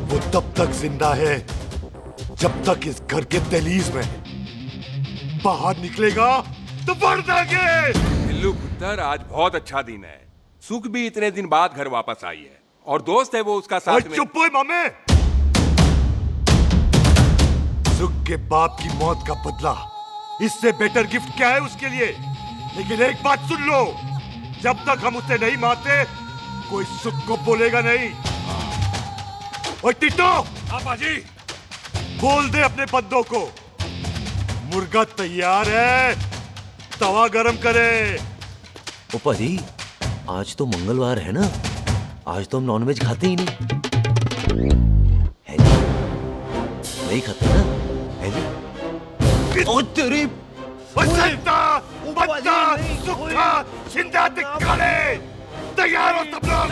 वो तब तक जिंदा है जब तक इस घर के दहलीज में है। बाहर निकलेगा तो बढ़ देंगे। बिल्लू पुत्र, आज बहुत अच्छा दिन है। सुख भी इतने दिन बाद घर वापस आई है और दोस्त है वो उसका साथ में। चुप हो मामे। सुख के बाप की मौत का बदला, इससे बेटर गिफ्ट क्या है उसके लिए? लेकिन एक बात सुन लो, जब तक हम उसे नहीं मारते कोई सुख को बोलेगा नहीं। और टिट्टो, हाँ पाजी, बोल दे अपने बंदों को मुर्गा तैयार है, तवा गरम करे। ओ पाजी, आज तो मंगलवार है ना, आज तो हम नॉनवेज खाते ही नहीं है जी? नहीं खाते ना, है जी? ओ तेरी सुखा जिंदा दिखाने तैयार हो सब लोग।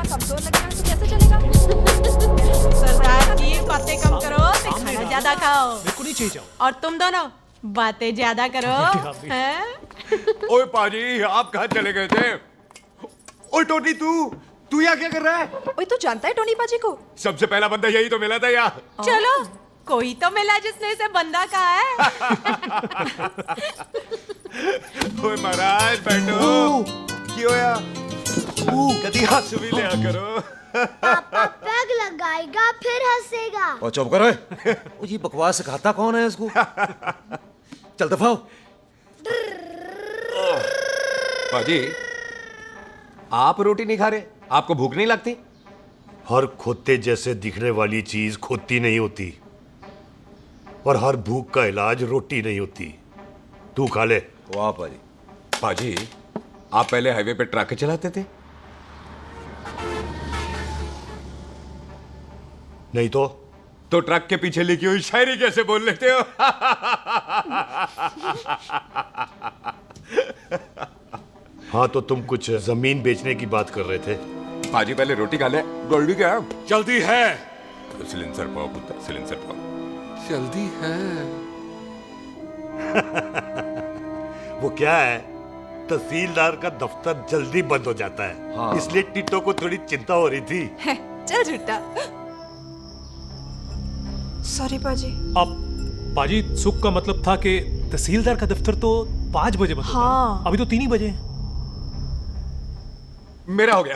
कमजोर लग रहा है तो कैसे चलेगा? सरदार की बातें कम करो, तो खाना ज्यादा खाओ। मेरे को नहीं चाहिए जाओ। और तुम दोनों बातें ज्यादा करो, हैं? ओए पाजी, आप कहाँ चले गए थे? ओए टोनी, तू यहाँ क्या कर रहा है? ओए तू जानता है टोनी पाजी को? सबसे पहला बंदा यही तो मिला था यार। चलो, कोई तो मिला जिसने इसे बंदा कहा है। ओए महाराज, बैठो। क्यों यार? कभी हंस भी लिया करो। पापा पैग लगाएगा फिर हंसेगा। और चुप करो। ओ जी बकवास सिखाता कौन है इसको? चल दफाओ। पाजी, आप रोटी नहीं खा रहे? आपको भूख नहीं लगती? हर खोते जैसे दिखने वाली चीज खोती नहीं होती और हर भूख का इलाज रोटी नहीं होती। तू खा ले। वाह पाजी। पाजी, आप पहले हाईवे पे ट्रक चलाते थे? नहीं तो ट्रक के पीछे लिखी हुई शायरी कैसे बोल लेते हो? हाँ, तो तुम कुछ जमीन बेचने की बात कर रहे थे। पाजी पहले रोटी खा ले। जल्दी क्या? जल्दी है। सिलेंसर पाओ पुत्र, सिलेंसर पाओ। जल्दी है। वो क्या है, तहसीलदार का दफ्तर जल्दी बंद हो जाता है। हाँ। इसलिए टिट्टो को थोड़ी चिंता हो रही थी। चल झूठा। सॉरी पाजी। अब पाजी, सुख का मतलब था कि तहसीलदार का दफ्तर तो 5 बजे बंद होता है। हाँ। अभी तो 3 ही बजे हैं। मेरा हो गया।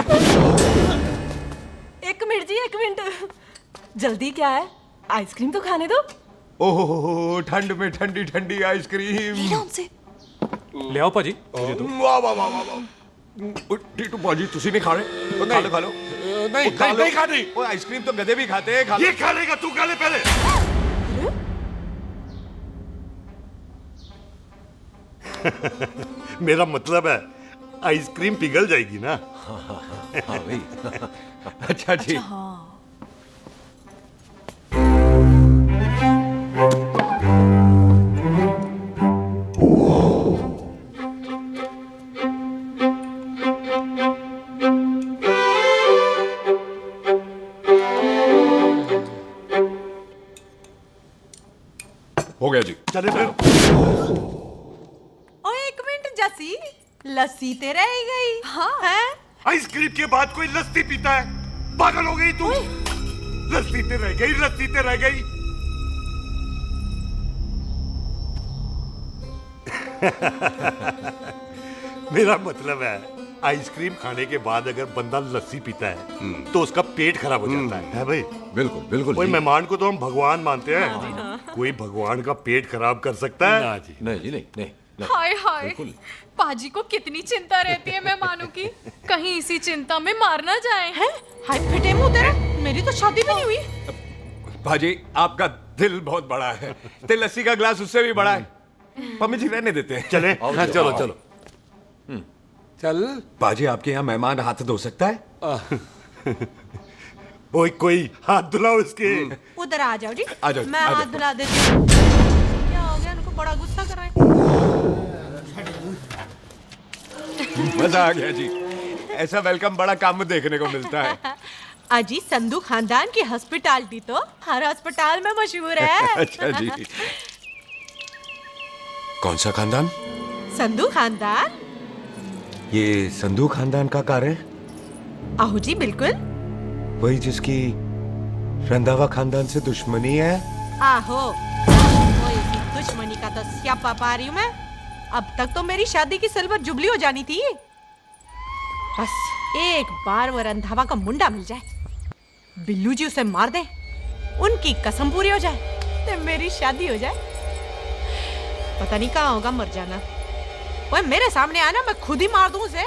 एक मिनट जी, एक मिनट। जल्दी क्या है? आइसक्रीम तो खाने दो। ओह, ठंड में ठंडी ठंडी आइसक्रीम। ले लो उनसे। ले आओ पाजी, मुझे दो। वाह वाह वाह वाह वाह। टीटू पाजी, तुसी नहीं खा रहे? खा लो खा लो। नहीं खानी। ओए आइसक्रीम तो गधे भी खाते हैं। खा लो। ये खा लेगा, तू खा ले पहले। मेरा मतलब है आइसक्रीम पिघल जाएगी ना। हाँ भाई। अच्छा जी। हो गया जी। चले फिर। ओ एक मिनट जसी, लस्सी ते रह गई। हाँ है? आइसक्रीम के बाद कोई लस्सी पीता है? पागल हो गई तू? लस्सी ते रह गई, लस्सी ते रह गई। मेरा मतलब है आइसक्रीम खाने के बाद अगर बंदा लस्सी पीता है तो उसका पेट खराब हो जाता है भाई? बिल्कुल बिल्कुल कोई जी। मेहमान को तो हम भगवान मानते हैं, कोई भगवान का पेट खराब कर सकता है? नहीं जी, नहीं नहीं, नहीं। हाय हाय, पाजी को कितनी चिंता रहती है मेहमानों की, कहीं इसी चिंता में मार ना जाए। हैं? हाय फिटे मुंह तेरा, मेरी तो शादी भी नहीं हुई। भाजी आपका दिल बहुत बड़ा है, ते लस्सी का ग्लास उससे भी बड़ा है। मम्मी जी रहने देते हैं। चले? हाँ, चलो चलो चल। बाजी आपके यहाँ मेहमान हाथ धो सकता है? कोई हाथ धुलाओ इसके। उधर आ जाओ जी, आ जाओ, मैं आ हाथ जाओ। धुला देती हूँ। क्या हो गया, उनको बड़ा गुस्सा कर रहे हैं। मजा आ गया जी, ऐसा वेलकम बड़ा काम में देखने को मिलता है। अजी संधू खानदान की हॉस्पिटैलिटी तो हर अस्पताल में मशहूर है। अच्छा जी। कौन सा खानदान? संधू खानदान। ये संधू खानदान का कार है? आहू जी बिल्कुल। वही जिसकी रंधावा खानदान से दुश्मनी है? आहो, वो इसी दुश्मनी का तो स्यापा पा रही हूँ मैं। अब तक तो मेरी शादी की सिल्वर जुबली हो जानी थी। बस एक बार वो रंधावा का मुंडा मिल जाए, बिल्लू जी उसे मार दे, उनकी कसम पूरी हो जाए, तो मेरी शादी हो जाए। पता नहीं कहाँ होगा मर जाना। वो मेरे सामने आना, मैं खुद ही मार दूं उसे।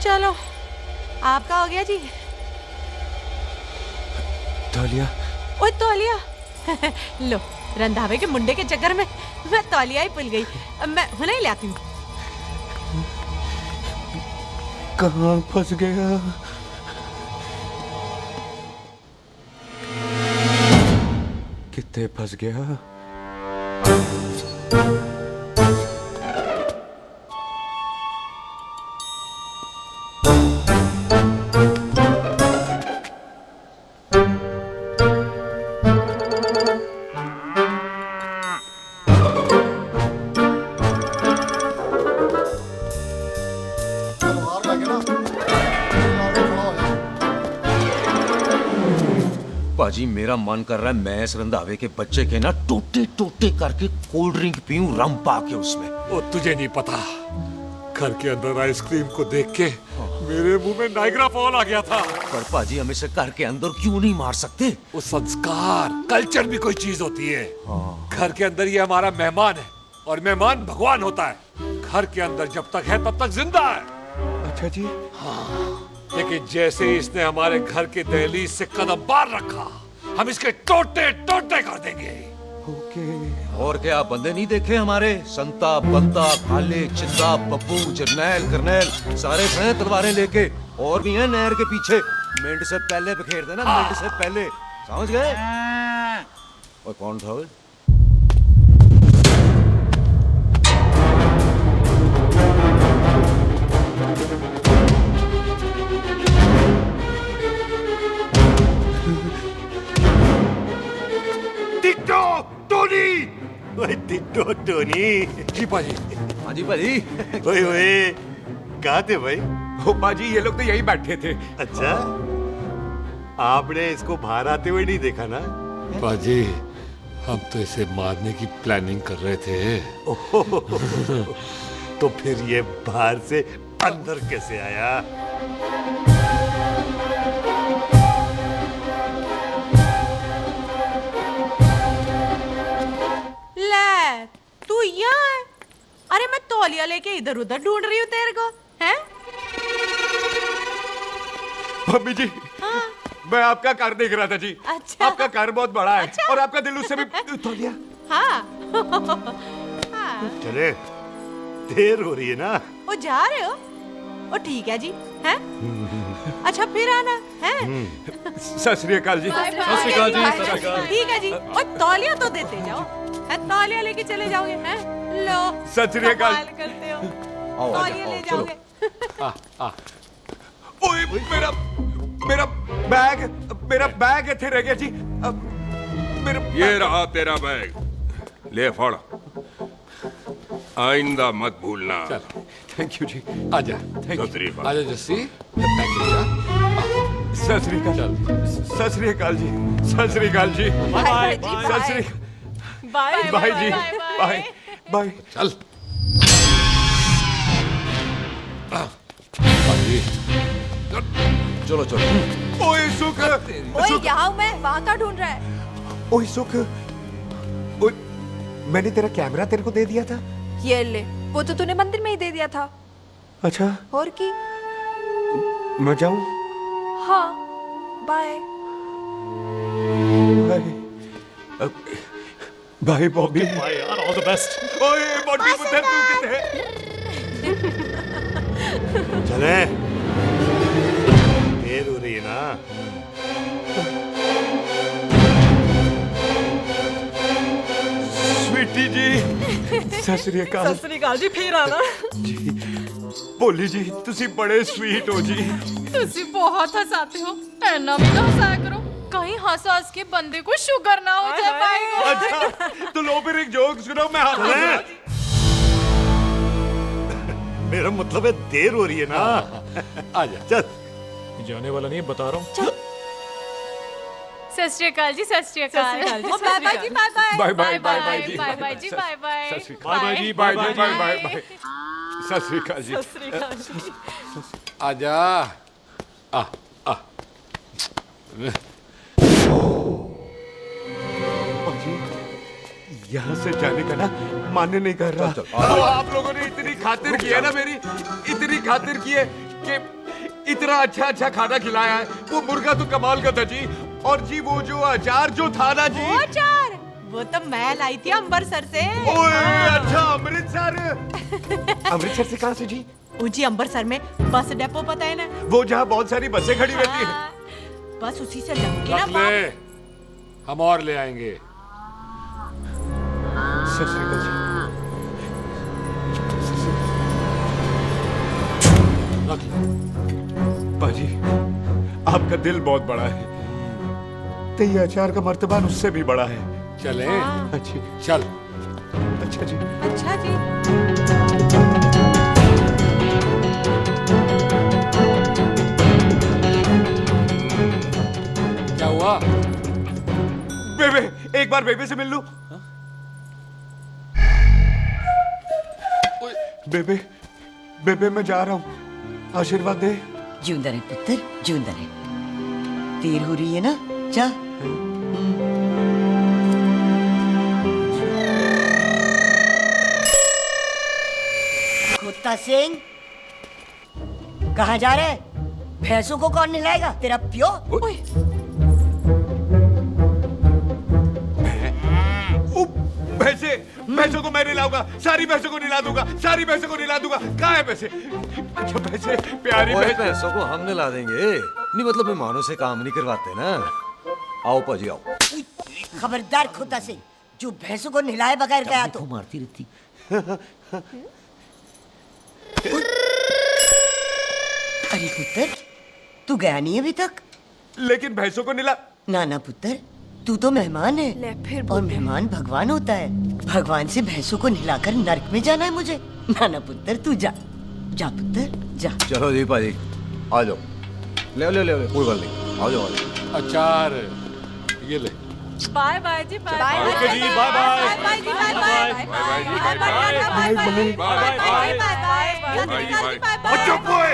चलो, आपका हो गया जी। तौलिया। ओए तौलिया। लो, रंधावे के मुंडे के चक्कर में मैं तौलिया ही भूल गई। मैं हुने ही लाती हूँ। कहाँ फंस गया? कितने फंस गया? पाजी मेरा मन कर रहा है मैं इस रंधावे के बच्चे के ना टोटे टोटे करके कोल्ड ड्रिंक पीऊं, रम पा के उसमें। वो तुझे नहीं पता, घर के अंदर आइसक्रीम को देख के मेरे मुंह में नाइग्रा फॉल आ गया था। पर पाजी हम इसे घर के अंदर क्यों नहीं मार सकते? वो संस्कार, कल्चर भी कोई चीज होती है। घर के अंदर ये हमारा मेहमान है और मेहमान भगवान होता है। घर के अंदर जब तक है तब तक जिंदा है। अच्छा जी। लेकिन जैसे ही इसने हमारे घर के दहलीज से कदम बाहर रखा, हम इसके टोटे टोटे कर देंगे। और क्या आप बंदे नहीं देखे हमारे? संता, बंता, खाले, चिंदा, बब्बू, जरनैल, करनैल सारे खड़े तलवारें लेके, और भी हैं नहर के पीछे। मिनट से पहले बिखेर देना, मिनट से पहले, समझ गए? और कौन था वो? Ditto Tony. ओए टिट्टो टोनी। जी पाजी। हाँ जी पाजी। ओए ओए, कहाँ थे भाई? ओ पाजी, ये लोग तो यही बैठे थे। अच्छा, आपने इसको बाहर आते हुए नहीं देखा ना? पाजी, हम तो इसे मारने की प्लानिंग कर रहे थे। तो फिर ये बाहर से अंदर कैसे आया? ले, तू यहाँ है? अरे मैं तौलिया लेके इधर उधर ढूंढ रही हूँ तेरे को, हैं? मम्मी जी, मैं आपका कार देख रहा था जी। अच्छा। आपका कार बहुत बड़ा है। अच्छा। और आपका दिल उससे भी तौलिया। हाँ। चले, देर हो रही है ना? वो जा रहे हो? ओ ठीक है जी, हैं? अच्छा फिर आना, हैं? सत श्री अकाल जी। सत श्री अकाल जी, सत श्री अकाल। ठीक है जी, और तौलिया तो देते जाओ, है? तौलिया लेके चले जाओगे, हैं? लो, सत श्री अकाल। कमाल करते हो, आओ, तौलिया आओ, ले चलो। जाओगे। ओए, मेरा बैग इथे रह गया जी। अब मेरा ये रहा तेरा बैग, ले फड़। आइंदा मत भूलना। थैंक यू जी। आजा, सत श्री अकाल। आजा जस्सी। सत श्री अकाल। सत श्री अकाल जी। सत श्री अकाल जी। बाय सत श्री बाय बाय जी। Bye bye. चल। चलो चलो। ओए सुख, ओए यहाँ हूँ मैं, वहाँ का ढूंढ रहा है? ओए सुख, ओए मैंने तेरा कैमरा तेरे को दे दिया था। ये ले, वो तो तूने मंदिर में ही दे दिया था। अच्छा, और की? मैं जाऊं? हाँ, बाय। बाय बॉबी। बाय यार, ऑल द बेस्ट। ओए बॉडी पुत्र तू किथे? चले, देर हो रही है ना। स्वीटी जी, सत श्री अकाल। सत श्री अकाल जी, फिर आना। भोली जी, तुसी बड़े स्वीट हो जी। तुसी बहुत हंसाते हो, ऐना भी ना हंसाया करो, कहीं हंस हंस के बंदे को शुगर ना हो जाए पाएगा। अच्छा, तो लो फिर एक जोक सुनो, मैं हंस। मेरा मतलब है देर हो रही है ना। आजा। चल। जाने वाला नहीं, बता रहा हूँ। सत श्री अकाल जी, सत श्री अकाल। बाय बाय जी, bye bye. Bye bye bye जी। बाय बाय जी, बाय बाय। बाय बाय जी, बाय बाय बाय बाय। सत श्री अकाल जी। सत श्री अकाल जी। आजा। आ आ। यहाँ से जाने का ना मान्य नहीं कर रहा। तो आप लोगों ने इतनी खातिर की है ना मेरी, इतनी खातिर की है कि इतना अच्छा अच्छा खाना खिलाया है। वो मुर्गा तो कमाल का था जी, और जी वो जो अचार जो था ना जी। वो अचार, वो तो मैं लाई थी अमृतसर से। ओए अच्छा, अमृतसर। अमृतसर से कहाँ से जी? जी अमृतसर में बस डिपो पता है ना, वो जहाँ बहुत सारी बसें खड़ी रहती हैं। बस उसी से लग के ना रख ले, हम और ले आएंगे। सत श्री अकाल जी। रख ले। बाजी, आपका दिल बहुत बड़ा है, तो ये अचार का मर्तबा उससे भी बड़ा है। चले। अच्छी। चल। अच्छा जी। अच्छा जी। क्या हुआ? बेबे, एक बार बेबे से मिल लूं। बेबे, बेबे मैं जा रहा हूँ, आशीर्वाद दे। जिंदा रहे पुत्र, जिंदा रहे। देर हो रही है ना, जा। कुत्ता सिंह, कहाँ जा रहे? भैंसों को कौन नहलाएगा? तेरा प्यो? भैंसों को मैं नहलाऊंगा, सारी भैंसों को नहला दूंगा, सारी भैंसों को नहला दूंगा। कहाँ है पैसे? अच्छा पैसे, प्यारी पैसों को हम नहला देंगे। नहीं मतलब मेहमानों से काम नहीं करवाते ना। आओ पाजी आओ। खबरदार कुत्ता सिंह, जो भैंसों को नहलाए बगैर गया तो मारती रहती। अरे पुत्र, तू गया नहीं अभी तक? लेकिन भैंसों को नहला। ना ना पुत्र, तू तो मेहमान है। ले फिर और मेहमान भगवान होता है। भगवान से भैंसों को नहलाकर नरक में जाना है मुझे। ना ना पुत्र, तू जा, जा पुत्र जा। चलो जी पाजी, आ जाओ। ले ले ले, कोई बात नहीं, आ जाओ आ जाओ। अचार ये ले। बाय बाय जी, बाय बाय बाय जी, बाय बाय। बाय जी, bye bye bye bye bye bye. चुप हुए।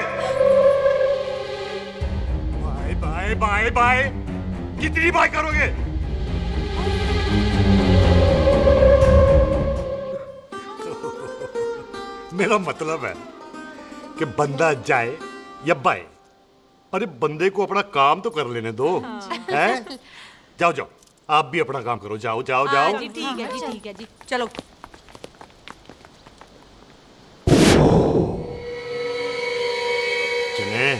बाय बाय बाय बाय, कितनी बाय करोगे? मेरा मतलब है कि बंदा जाए या बाय, अरे बंदे को अपना काम तो कर लेने दो। हैं? जाओ जाओ, आप भी अपना काम करो। जाओ जाओ जाओ। जी ठीक है जी, ठीक है जी, चलो। चले,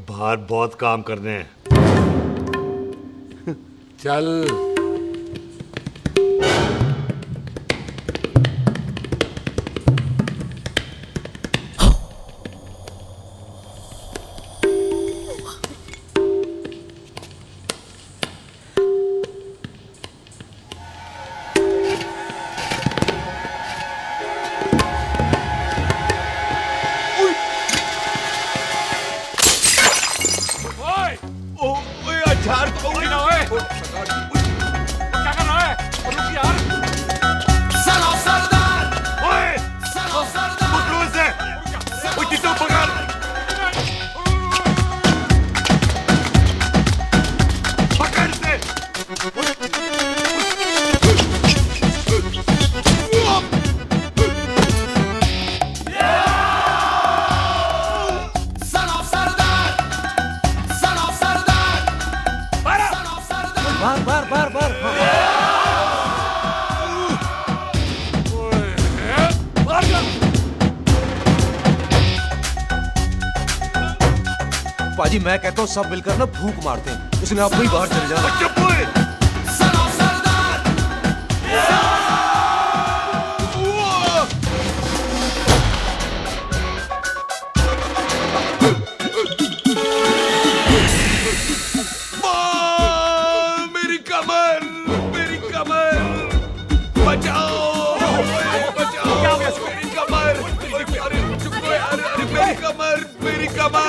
बाहर बहुत काम करने हैं। चल। अचार तो ना है। क्या कर रहा है? रुक यार। सरदार, ओए, सरदार, वो क्लोज है। वो बार बार बार बार पाजी मैं कहता हूँ सब मिलकर ना भूख मारते हैं, उसने आपको ही बाहर चले जाना। मेरी कमर, मेरी कमर, बचाओ, बचाओ, मेरी कमर, अरे चुप रहो यार, अरे मेरी कमर, मेरी कमर।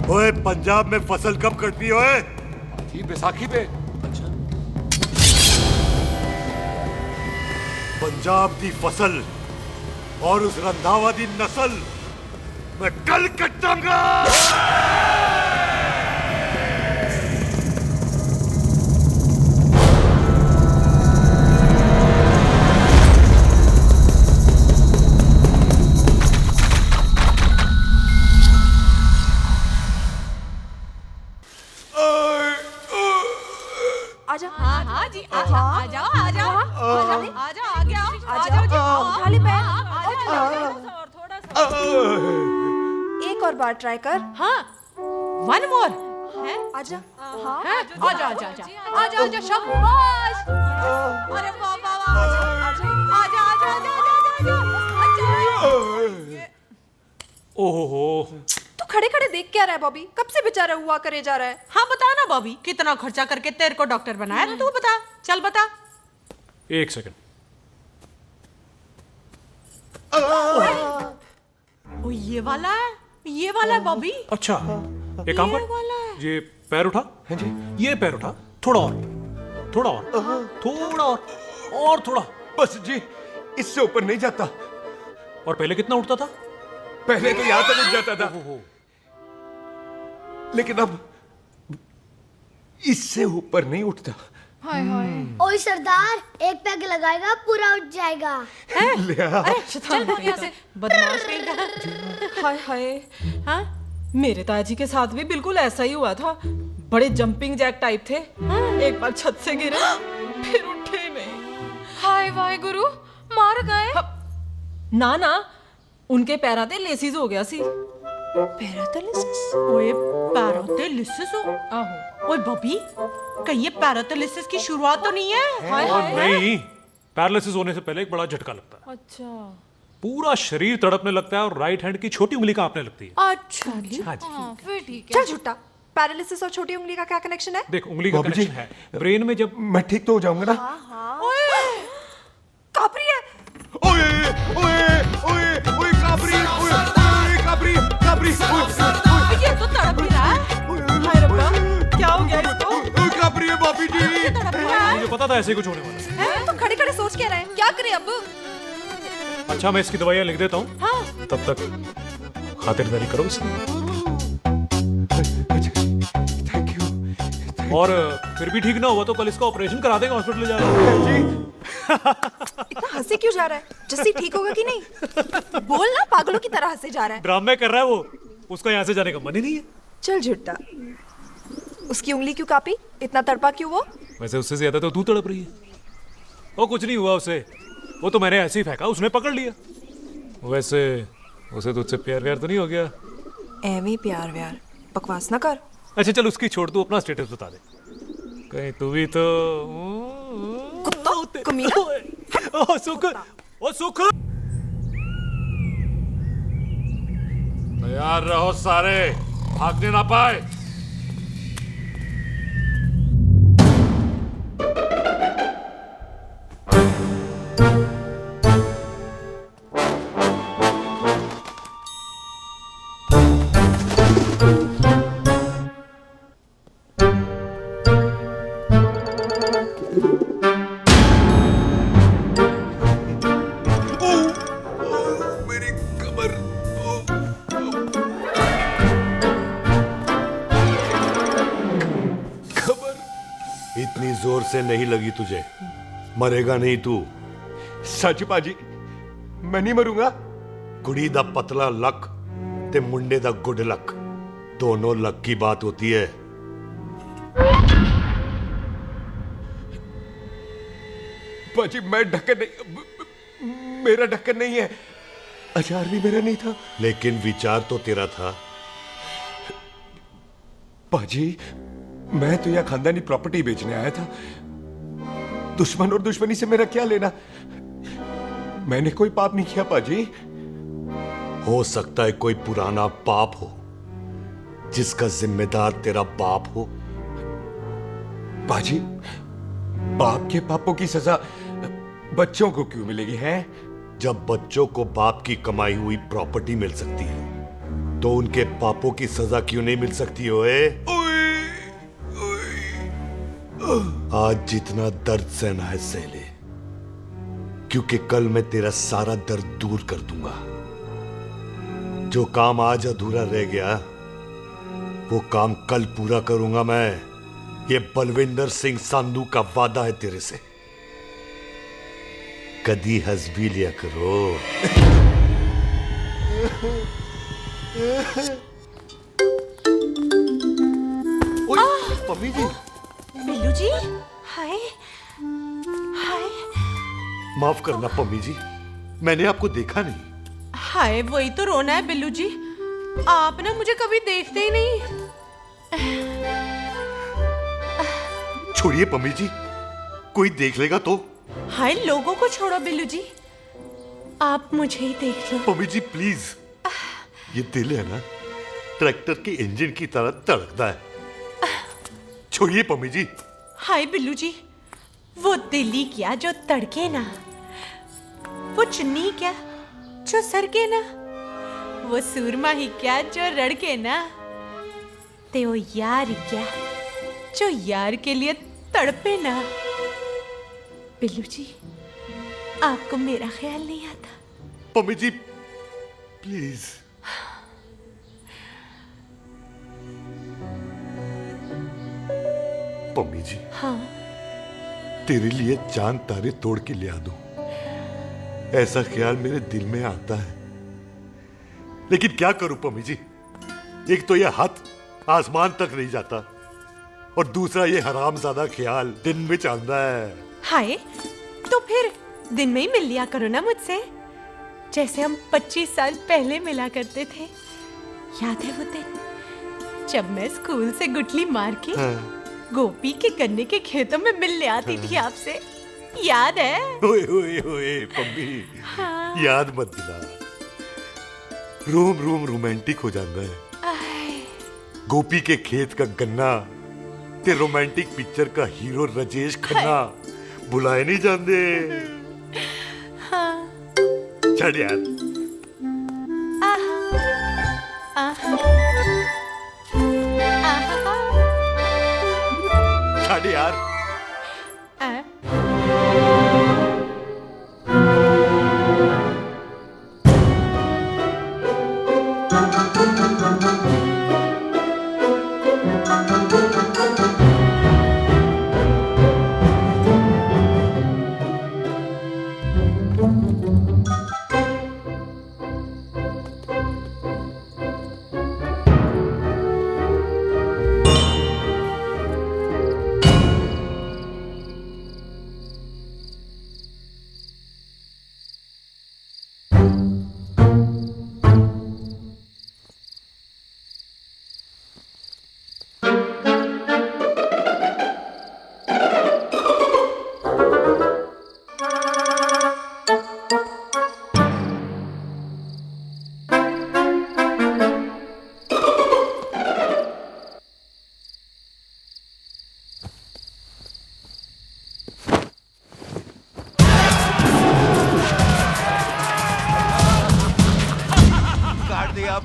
ओए पंजाब में फसल कब कटती है? ये बैसाखी पे। पंजाब दी फसल और उस रंधावा दी नस्ल मैं कल कटांगा। आजा। हाँ हाँ जी, आजा, आ जाओ, आ जाओ, आ जाओ, आगे आओ, आ जाओ जी, उठा ली पैर, थोड़ा सा। एक और बार ट्राई कर। हाँ, वन मोर। आजा। हाँ, आजा, आजा, आजा, आजा, आजा, शाबाश। अरे वाह, वाह, वाह, आजा, आजा, आजा, आजा, आजा, आजा। ओहो, तू खड़े खड़े देख क्या रहा है बॉबी? कब से बेचारा हुआ करे जा रहा है? हाँ बता ना बॉबी, कितना खर्चा करके तेरे को डॉक्टर बनाया? तू बता, चल बता। एक सेकंड। ओ ये वाला है, ये वाला है बॉबी। अच्छा, एक काम ये वाला है। कर, ये पैर उठा। हाँ जी। ये पैर उठा, थोड़ा और, थोड़ा और, थोड़ा और थोड़ा। बस जी, इससे ऊपर नहीं जाता। और पहले कितना उठता था? पहले तो यहां तक उठ जाता था, लेकिन अब इससे ऊपर नहीं उठता। हाय हाय। ओए सरदार, एक पैग लगाएगा पूरा उठ जाएगा। चल भाग यहाँ से, बदमाश कहीं का। हाय हाय। हाँ? मेरे ताजी के साथ भी बिल्कुल ऐसा ही हुआ था। बड़े जंपिंग जैक टाइप थे। एक बार छत से गिरे, फिर उठे नहीं। हाय वाय गुरु, मार गए? ना ना, उनके पैरां ते लेसिस हो गया सी। पैरालिसिस? ओए पैरालिसिस हो? आहो। ओए बॉबी, कहीं ये पैरालिसिस की शुरुआत तो नहीं है? हाय हाय। नहीं, पैरालिसिस होने से पहले एक बड़ा झटका लगता है। अच्छा। पूरा शरीर तड़पने लगता है और राइट हैंड की छोटी उंगली कांपने लगती है। अच्छा जी, हाँ जी। फिर ठीक है। चल झूठा, पैरालिसिस और छोटी उंगली का क्या कनेक्शन है? देख, उंगली का बाबू जी, कनेक्शन है ब्रेन में। जब मैं ठीक तो हो जाऊंगा ना? कापरी है। ओए ओए ओए ओए काबरी, ओए ओए काबरी, काबरी, ओए ये तो तड़प ही रहा है। हाय रब्बा, क्या हो गया इसको? ओए काबरी है बाबी जी। मुझे पता था ऐसे कुछ होने वाला है। तो खड़े खड़े सोच क्या रहे हैं? क्या करें अब? अच्छा, मैं इसकी दवाइयाँ लिख देता हूँ। हाँ। तब तक खातिरदारी करो इसकी। Thank you. और फिर भी ठीक ना हुआ तो कल इसका ऑपरेशन करा देंगे, हॉस्पिटल ले जाकर। इतना हंसे क्यों जा रहा है? जस्सी ठीक होगा कि नहीं? बोल ना, पागलों की तरह हंसे जा रहा है। ड्रामे कर रहा है वो, उसका यहाँ से जाने का मन ही नहीं है। चल झुट्टा, उसकी उंगली क्यों कापी? इतना तड़पा क्यों वो? वैसे उससे ज्यादा तो तू तड़प रही है। वो कुछ नहीं हुआ उसे, वो तो मैंने ऐसे ही फेंका, उसने पकड़ लिया। वैसे उसे तुझसे प्यार व्यार तो नहीं हो गया? एਵੇਂ प्यार व्यार बकवास ना कर। अच्छा चल, उसकी छोड़, तू अपना स्टेटस बता दे। कहीं तू भी तो कुत्ता कमीना। ओ सुख, ओ सुख। तैयार रहो सारे, भागने ना पाए। इतनी जोर से नहीं लगी तुझे, मरेगा नहीं तू। सच पाजी, मैं नहीं मरूंगा। कुड़ी दा पतला लक ते मुंडे दा गुड लक, दोनों लक की बात होती है। पाजी मैं ढक्कन नहीं, मेरा ढक्कन नहीं है, अचार भी मेरा नहीं था। लेकिन विचार तो तेरा था। पाजी मैं तो यह खानदानी प्रॉपर्टी बेचने आया था, दुश्मन और दुश्मनी से मेरा क्या लेना। मैंने कोई पाप नहीं किया पाजी। हो सकता है कोई पुराना पाप हो जिसका जिम्मेदार तेरा बाप हो। पाजी बाप के पापों की सजा बच्चों को क्यों मिलेगी है? जब बच्चों को बाप की कमाई हुई प्रॉपर्टी मिल सकती है तो उनके पापों की सजा क्यों नहीं मिल सकती? ओए आज जितना दर्द सहना है सह ले, क्योंकि कल मैं तेरा सारा दर्द दूर कर दूंगा। जो काम आज अधूरा रह गया वो काम कल पूरा करूंगा मैं। ये बलविंदर सिंह संधू का वादा है तेरे से। कदी हंस भी लिया करो। मम्मी जी। बिल्लू जी, हाय हाय। माफ करना पम्मी जी, मैंने आपको देखा नहीं। हाय वही तो रोना है बिल्लू जी, आप ना मुझे कभी देखते ही नहीं। छोड़िए पम्मी जी, कोई देख लेगा तो। हाय लोगों को छोड़ो बिल्लू जी, आप मुझे ही देख लो। पम्मी जी प्लीज, ये दिल है ना ट्रैक्टर के इंजन की तरह धड़कता है। छोड़िए पम्मी जी। हाय बिल्लू जी, वो दिल्ली क्या जो तड़के ना, वो चुन्नी क्या जो सरके ना, वो सूरमा ही क्या जो रड़के ना, ते वो यार क्या जो यार के लिए तड़पे ना। बिल्लू जी आपको मेरा ख्याल नहीं आता? पम्मी जी प्लीज। पम्मी जी हाँ तेरे लिए चांद तारे तोड़ के ले आ दूं, ऐसा ख्याल मेरे दिल में आता है। लेकिन क्या करूं पम्मी जी, एक तो यह हाथ आसमान तक नहीं जाता और दूसरा ये हरामजादा ख्याल दिन में चलता है। हाय तो फिर दिन में ही मिल लिया करो ना मुझसे, जैसे हम 25 साल पहले मिला करते थे। याद है वो दिन जब मैं स्कूल से गुटली मार के गोपी के गन्ने के खेतों में मिलने आती थी आपसे, याद है? ओए ओए ओए पम्मी, हाँ। याद मत दिला, रोम रोम रोमांटिक हो जाता है। गोपी के खेत का गन्ना ते रोमांटिक पिक्चर का हीरो राजेश खन्ना बुलाए नहीं जाते। हाँ। छड़ यार। छड़ यार।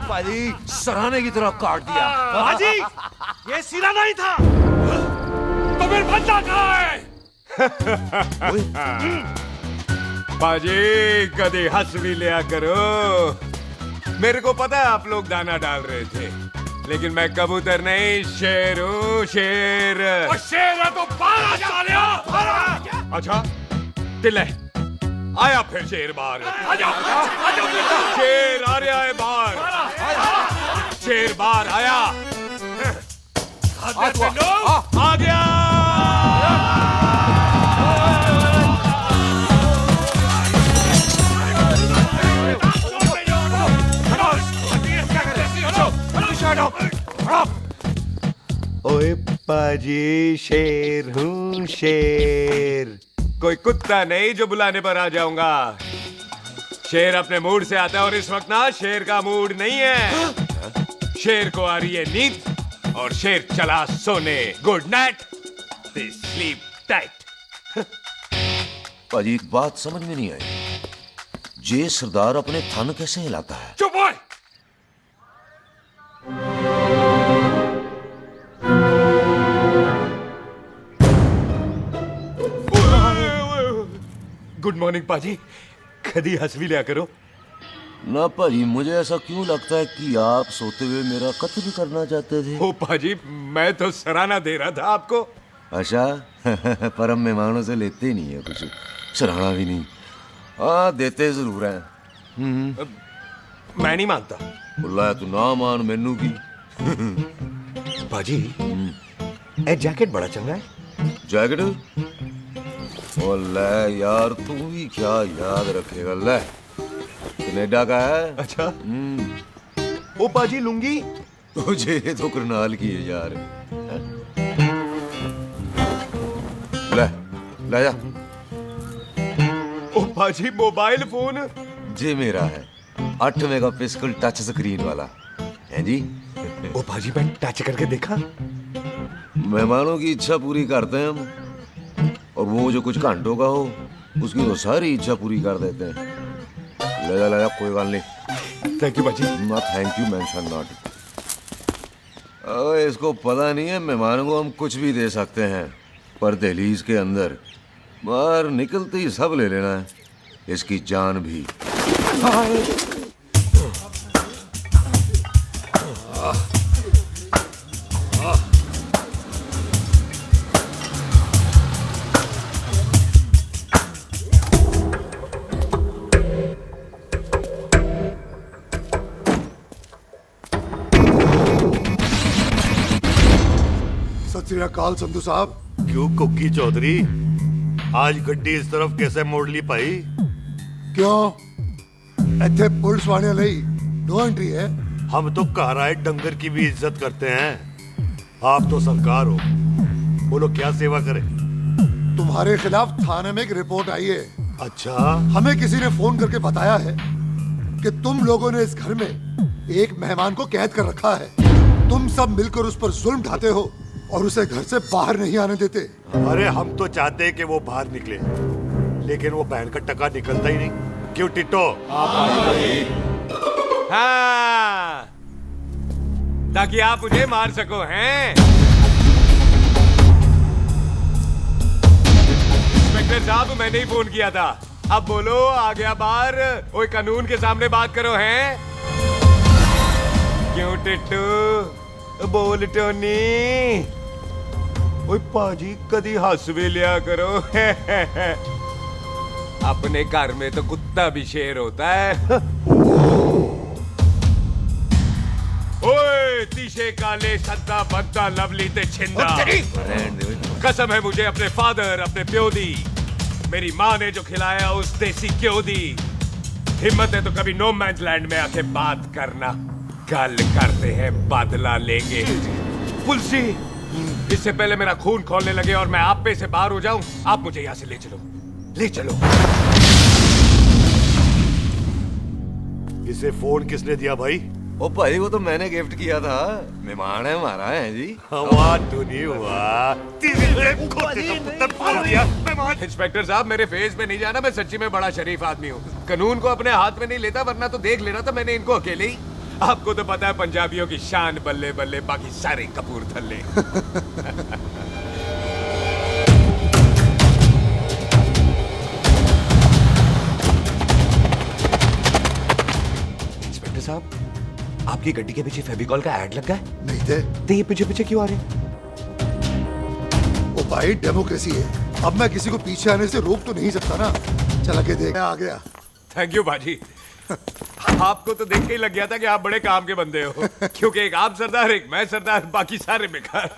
पाजी सराहने की तरह काट दिया। पाजी ये सिरा नहीं था तो फिर बच्चा कहाँ है? पाजी कभी हंस भी लिया करो। मेरे को पता है आप लोग दाना डाल रहे थे, लेकिन मैं कबूतर नहीं, शेर हूँ, शेर। और शेर है तो बारह सालिया, अच्छा दिल है, आया फिर शेर बाहर। शेर आ रहा है बाहर, शेर बाहर आया, आ गया। ओए पाजी, शेर हूँ, शेर। कोई कुत्ता नहीं जो बुलाने पर आ जाऊंगा। शेर अपने मूड से आता है और इस वक्त ना शेर का मूड नहीं है। शेर को आ रही है नींद और शेर चला सोने। Good night, sleep tight. पाजी एक बात समझ में नहीं आई, जे सरदार अपने थन कैसे हिलाता है? चुप ओए। गुड मॉर्निंग पाजी, कदी हंस भी लिया करो। ना पाजी, मुझे ऐसा क्यों लगता है कि आप सोते हुए मेरा कत्ल करना चाहते थे? ओ पाजी, मैं तो सराहना दे रहा था आपको। अच्छा पर हम मेहमानों से लेते ही नहीं है कुछ, सराहना भी नहीं। हाँ देते जरूर हैं। मैं नहीं मानता। बुला तू ना मान मैनू की। पाजी ए जैकेट बड़ा चंगा है। जैकेट? ओ ले यार, तू भी क्या याद रखेगा। ले कनेडा का है। अच्छा। ओ पाजी लुंगी? तुझे तो करनाल की है यार। ले ले जा। ओ पाजी मोबाइल फोन? जे मेरा है, 8 मेगापिक्सल टच स्क्रीन वाला है जी। ओ पाजी मैं टच करके देखा। मेहमानों की इच्छा पूरी करते हैं हम, और वो जो कुछ घंटों का हो उसकी तो सारी इच्छा पूरी कर देते हैं। ले जा कोई बात नहीं। थैंक यू पाजी। ना थैंक यू मेंशन नॉट। इसको पता नहीं है मेहमानों को हम कुछ भी दे सकते हैं, पर दहलीज के अंदर बाहर निकलते ही सब ले लेना है, इसकी जान भी। सत श्री अकाल संधू साहब। क्यों कुक्की चौधरी, आज गड्डी इस तरफ कैसे मोड़ ली पाई? क्यों इत्थे पुलिस वाले नहीं नो एंट्री है? हम तो घर आए डंगर की भी इज्जत करते हैं। आप तो सरकार हो, बोलो क्या सेवा करें? तुम्हारे खिलाफ थाने में एक रिपोर्ट आई है। अच्छा? हमें किसी ने फोन करके बताया है कि तुम लोगों ने इस घर में एक मेहमान को कैद कर रखा है। तुम सब मिलकर उस पर जुल्म ढाते हो और उसे घर से बाहर नहीं आने देते। अरे हम तो चाहते हैं कि वो बाहर निकले, लेकिन वो बहन का टका निकलता ही नहीं। क्यों टिट्टो? हाँ, ताकि आप मुझे मार सको हैं। इंस्पेक्टर साहब, मैंने ही फोन किया था। अब बोलो, आ गया बाहर? ओए कानून के सामने बात करो हैं। क्यों टिट्टू? बोल टोनी। ओए पाजी, कदी हंस भी लिया करो। अपने घर में तो कुत्ता भी शेर होता है। ओए तीशे काले सद्दा बद्दा लवली ते छिंदा, कसम है मुझे अपने फादर, अपने प्यो दी, मेरी माँ ने जो खिलाया उस देसी क्यों दी। हिम्मत है तो कभी नो मैंस लैंड में आके बात करना। कल करते हैं, बदला लेंगे। पुलसी, इससे पहले मेरा खून खोलने लगे और मैं आप पे से बाहर हो जाऊं, आप मुझे यहाँ से ले चलो, ले चलो। इसे फोन किसने दिया भाई? ओ भाई, वो तो मैंने गिफ्ट किया था। मेहमान है हमारा, है जी। वाह टोनी वाह। इंस्पेक्टर साहब, मेरे फेस पे नहीं जाना, मैं सच्ची में बड़ा शरीफ आदमी हूँ। कानून को अपने हाथ में नहीं लेता, वरना तो देख लेना था मैंने इनको अकेले ही। आपको तो पता है पंजाबियों की शान बल्ले बल्ले, बाकी सारे कपूरथल्ले। इंस्पेक्टर साहब, आप आपकी गड्डी के पीछे फेविकॉल का ऐड लग गया है? नहीं थे। तो ये पीछे पीछे क्यों आ रहे हैं? ओ भाई डेमोक्रेसी है, अब मैं किसी को पीछे आने से रोक तो नहीं सकता ना। चला के देख, मैं आ गया। थैंक यू बाजी। आपको तो देख के ही लग गया था कि आप बड़े काम के बंदे हो, क्योंकि एक आप सरदार, एक मैं सरदार, बाकी सारे बेकार।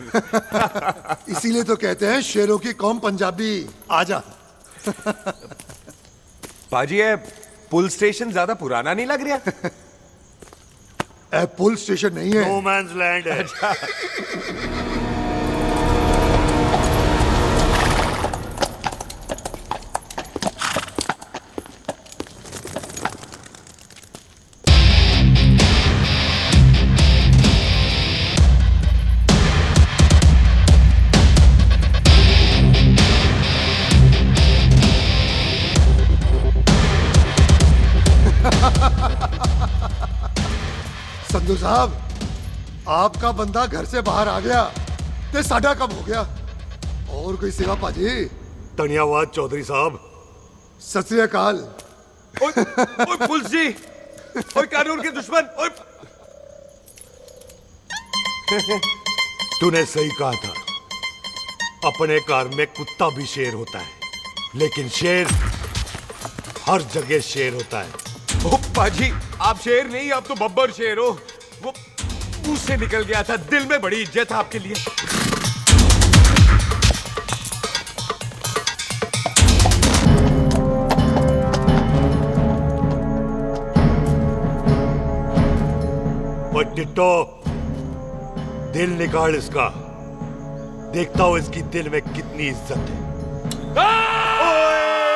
इसीलिए तो कहते हैं शेरों की कौम पंजाबी। आजा। बाजी ये पुल स्टेशन ज्यादा पुराना नहीं लग रहा? पुल स्टेशन नहीं है, नो मैंस लैंड है। संधू साहब, आपका बंदा घर से बाहर आ गया ते साडा कम हो गया। और कोई सेवा पाजी? धन्यवाद चौधरी साहब। सत श्री अकाल। ओए पुलिस जी, ओए कानून के दुश्मन, ओए। तूने सही कहा था, अपने घर में कुत्ता भी शेर होता है, लेकिन शेर हर जगह शेर होता है। ओ पाजी, आप शेर नहीं, आप तो बब्बर शेर हो। वो मुंह से निकल गया था, दिल में बड़ी इज्जत है आपके लिए। टिट्टो, दिल निकाल इसका, देखता हूं इसकी दिल में कितनी इज्जत है।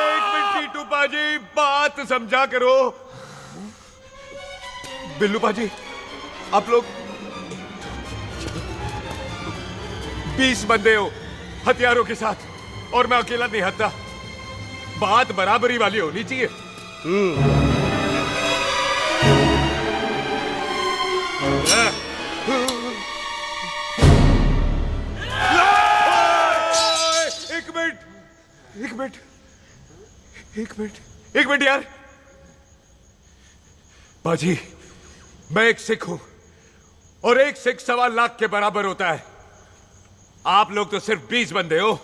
एक मिनट टीटू पाजी, बात समझा करो। बिल्लू पाजी, आप लोग 20 बंदे हो हथियारों के साथ, और मैं अकेला नहीं हटता। बात बराबरी वाली होनी चाहिए। एक मिनट यार। बाजी, मैं एक सिख हूं, और एक सिख 1.25 लाख के बराबर होता है। आप लोग तो सिर्फ 20 बंदे हो।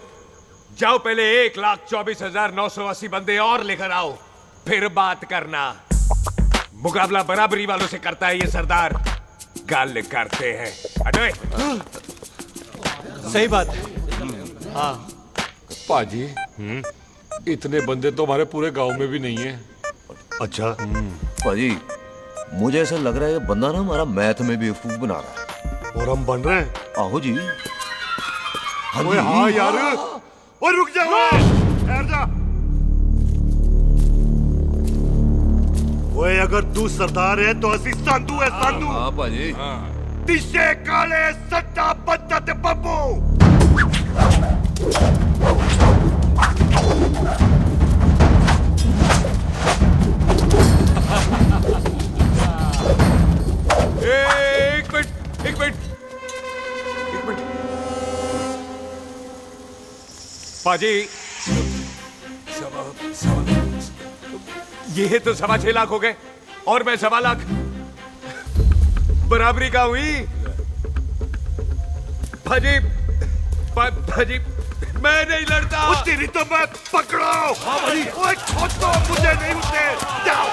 जाओ पहले 1,24,980 बंदे और लेकर आओ, फिर बात करना। मुकाबला बराबरी वालों से करता है ये सरदार, गाल करते हैं। अरे सही बात है। हाँ पाजी, इतने बंदे तो हमारे पूरे गांव में भी नहीं है। अच्छा पाजी, मुझे ऐसा लग रहा है ये बंदा ना हमारा मैथ में भी बेवकूफ बना रहा है। और हम बन रहे हैं? आहो जी। ओए हाँ यार, और रुक जा, ठहर जा। ओए अगर तू सरदार है तो असी संधू है, संधू। हाँ पाजी। दिशे काले सट्टा बद्दा ते बब्बू। एक मिनट पाजी, ये तो 6.25 लाख हो गए, और मैं 1.25 लाख। बराबरी का हुई भाजी। भाजी मैं नहीं लड़ता। तेरी तो मैं पकड़ो। हाँ भाजी। ओए छोड़ दो, मुझे नहीं उठने। जाओ।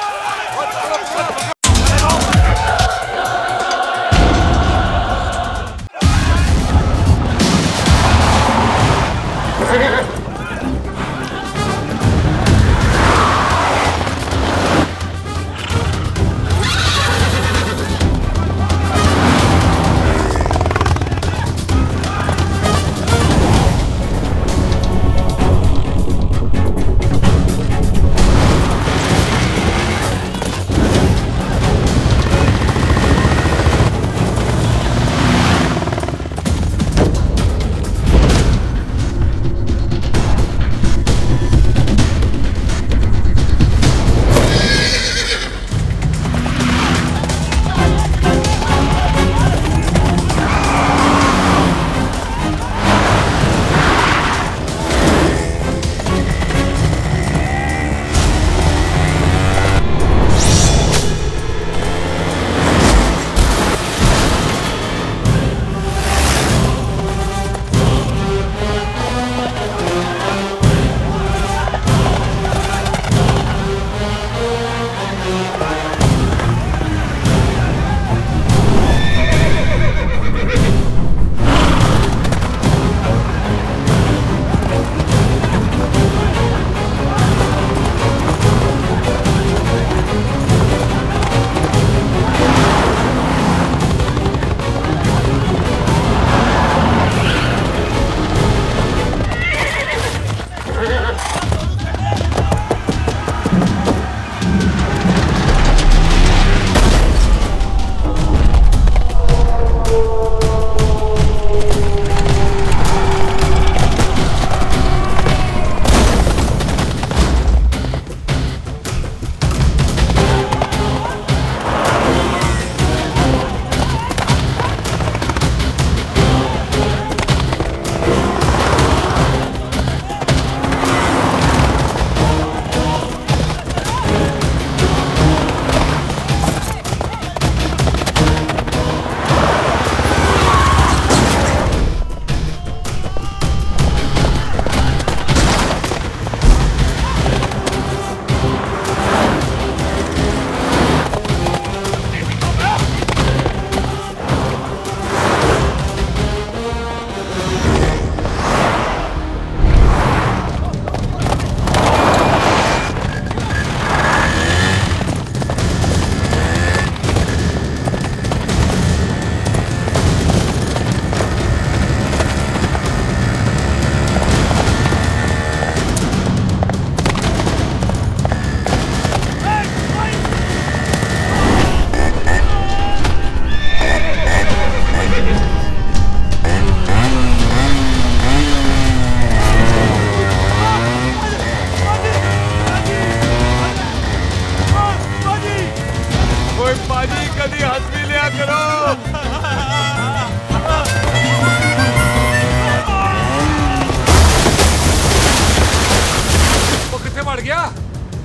क्या?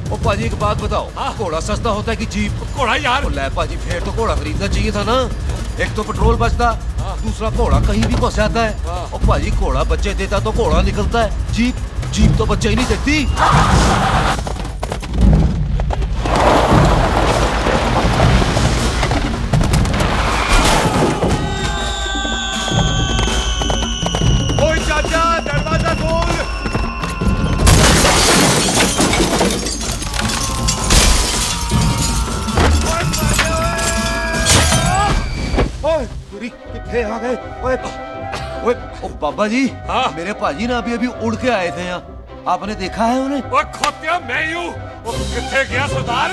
ओ पाजी एक बात बताओ, घोड़ा सस्ता होता है कि जीप? घोड़ा यार। ओ ले पाजी, फिर तो घोड़ा खरीदना चाहिए था ना। एक तो पेट्रोल बचता, दूसरा घोड़ा कहीं भी फंस जाता है। और पाजी घोड़ा बच्चे देता तो घोड़ा निकलता है, जीप तो बच्चे ही नहीं देती। ओए चाचा, दरवाजा खोल। ओए पूरी कितने आ गए? ओए ओए ओ बाबा जी, मेरे पाजी ना अभी उड़ के आए थे यहाँ, आपने देखा है उन्हें? ओए खोतिया मैं ही हूँ। वो कितने गया सरदार?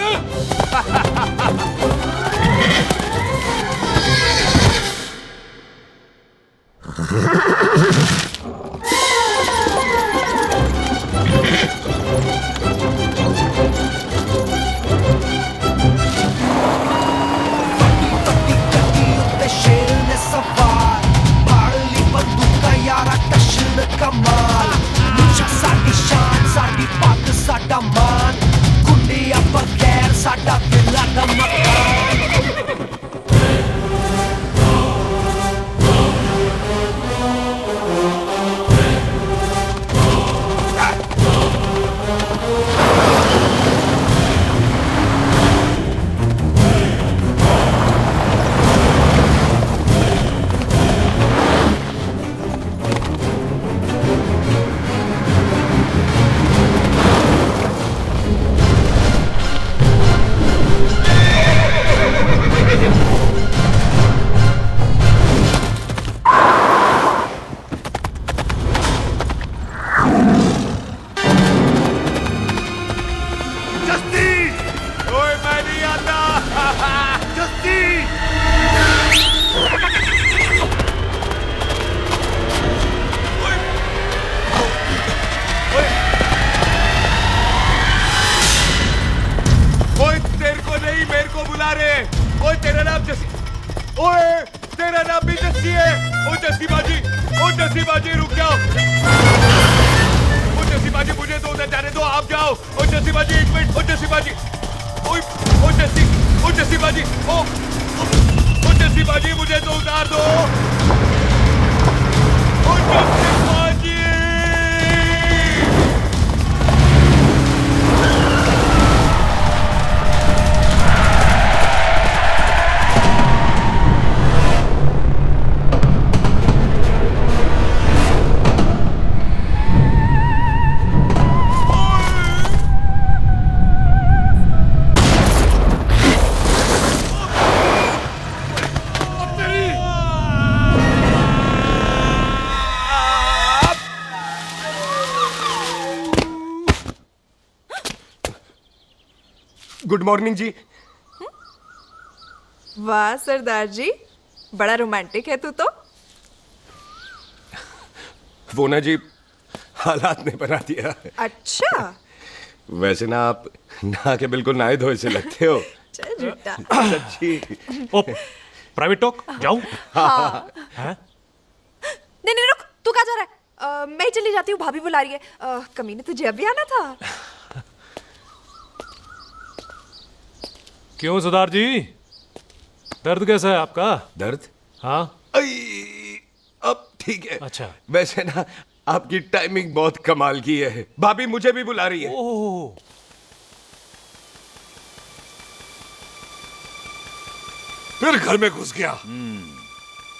शेर ने सवार फाड़ली बंदूक यारा टशन कमाल मुझा साडी शान साडी पग साडा मान गुंडिया बगैर साडा दिला दा मकान गुड मॉर्निंग जी। वाह सरदार जी, बड़ा रोमांटिक है तू तो। वो ना जी, हालात ने बना दिया। अच्छा। वैसे ना आप नहा के बिल्कुल नहाए धोए से लगते हो। चल झूठा। सच्ची। प्राइवेट टॉक जाऊं? हाँ। नहीं नहीं रुक, तू कहाँ जा रहा है? मैं ही चली जाती हूँ, भाभी बुला रही है। कमीने तुझे अभी आना था। क्यों सरदार जी, दर्द कैसा है आपका? दर्द? हाँ। अब ठीक है। अच्छा। वैसे ना आपकी टाइमिंग बहुत कमाल की है। भाभी मुझे भी बुला रही है। ओह। फिर घर में घुस गया।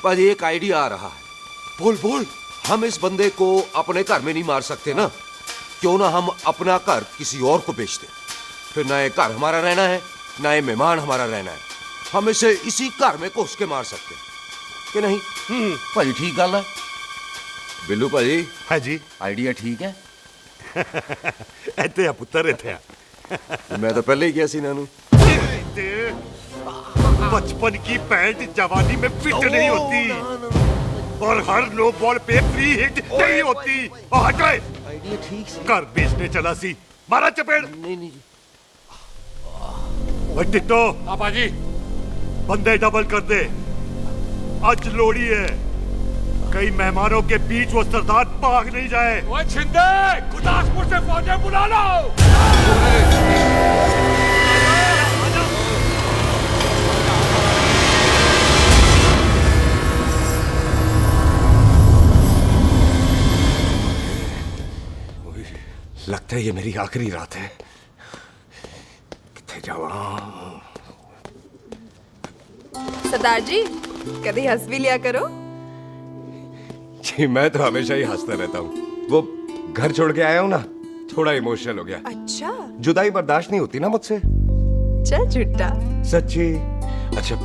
पाजी एक आइडिया आ रहा है। बोल बोल। हम इस बंदे को अपने घर में नहीं मार सकते ना, क्यों ना हम अपना घर किसी और को बेच दें। फिर ना ये घर हमारा रहना है, ना ये मेहमान हमारा रहना है। हम इसे इसी घर में घुस के मार सकते कि नहीं? भाजी ठीक गल है। बिल्लू भाजी। हाँ जी। आइडिया ठीक है। ਇੱਥੇ ਆ ਪੁੱਤਰ ਇੱਥੇ ਆ। मैं तो पहले ही किया सी नानू। बचपन की पैंट जवानी में फिट नहीं होती और हर नो बॉल पे फ्री हिट नहीं होती। हट गए। आइडिया ठीक से। घर बेचने चला सी, मारा चपेड़। नहीं नहीं। ओए टिट्टो। हाँ बाजी। बंदे डबल कर दे, आज लोड़ी है। कई मेहमानों के बीच वो सरदार भाग नहीं जाए। ओए छिंदे, गुरदासपुर से फौजें बुला लो। लगता है ये मेरी आखिरी रात है। किथे जावा? सरदार जी कभी हंस भी लिया करो। जी मैं तो हमेशा ही हंसता रहता हूँ। वो घर छोड़ के आया हूँ ना, थोड़ा इमोशनल हो गया। अच्छा, जुदाई बर्दाश्त नहीं होती ना मुझसे। चल झूठा। सच्ची। अच्छा,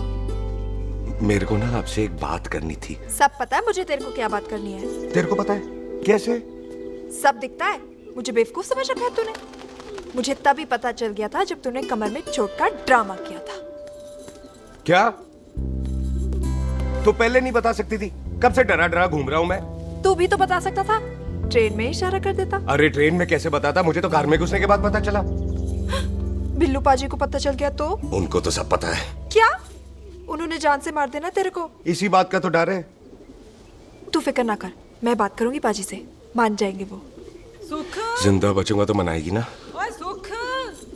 मेरे को ना आपसे एक बात करनी थी। सब पता है मुझे तेरे को क्या बात करनी है। तेरे को पता है? कैसे? सब दिखता है। मुझे बेवकूफ समझ रखा है तूने। मुझे तभी पता चल गया था जब तूने कमर में चोट का ड्रामा किया था। क्या? तो पहले नहीं बता सकती थी? कब से डरा डरा घूम रहा हूँ मैं। तू भी तो बता सकता था, ट्रेन में इशारा कर देता। अरे ट्रेन में कैसे बताता? मुझे तो कार में घुसने के बाद पता चला। बिल्लू पाजी को पता चल गया तो? उनको तो सब पता है। क्या? उन्होंने जान से मार देना तेरे को। इसी बात का तो डर है। तू फिक्र ना कर, मैं बात करूंगी पाजी से, मान जाएंगे वो। सुख, जिंदा बचूंगा तो मनाएगी ना? ओए सुख,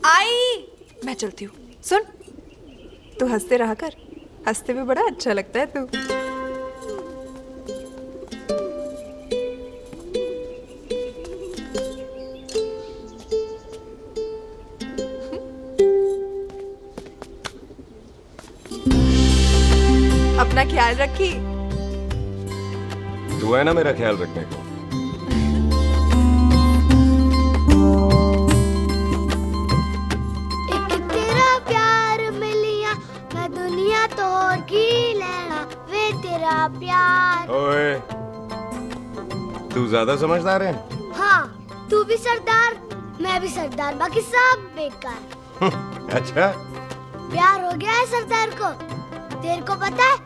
आई मैं चलती हूँ। सुन, तू हंसते रहा कर, हंसते भी बड़ा अच्छा लगता है तू। अपना ख्याल रखी। तू है ना मेरा ख्याल रखने को। एक तेरा प्यार मिलिया मैं दुनिया तोड़ की लेना वे तेरा प्यार। ओए, तू ज्यादा समझदार है। हाँ, तू भी सरदार, मैं भी सरदार, बाकी सब बेकार। अच्छा, प्यार हो गया है सरदार को। तेरे को पता है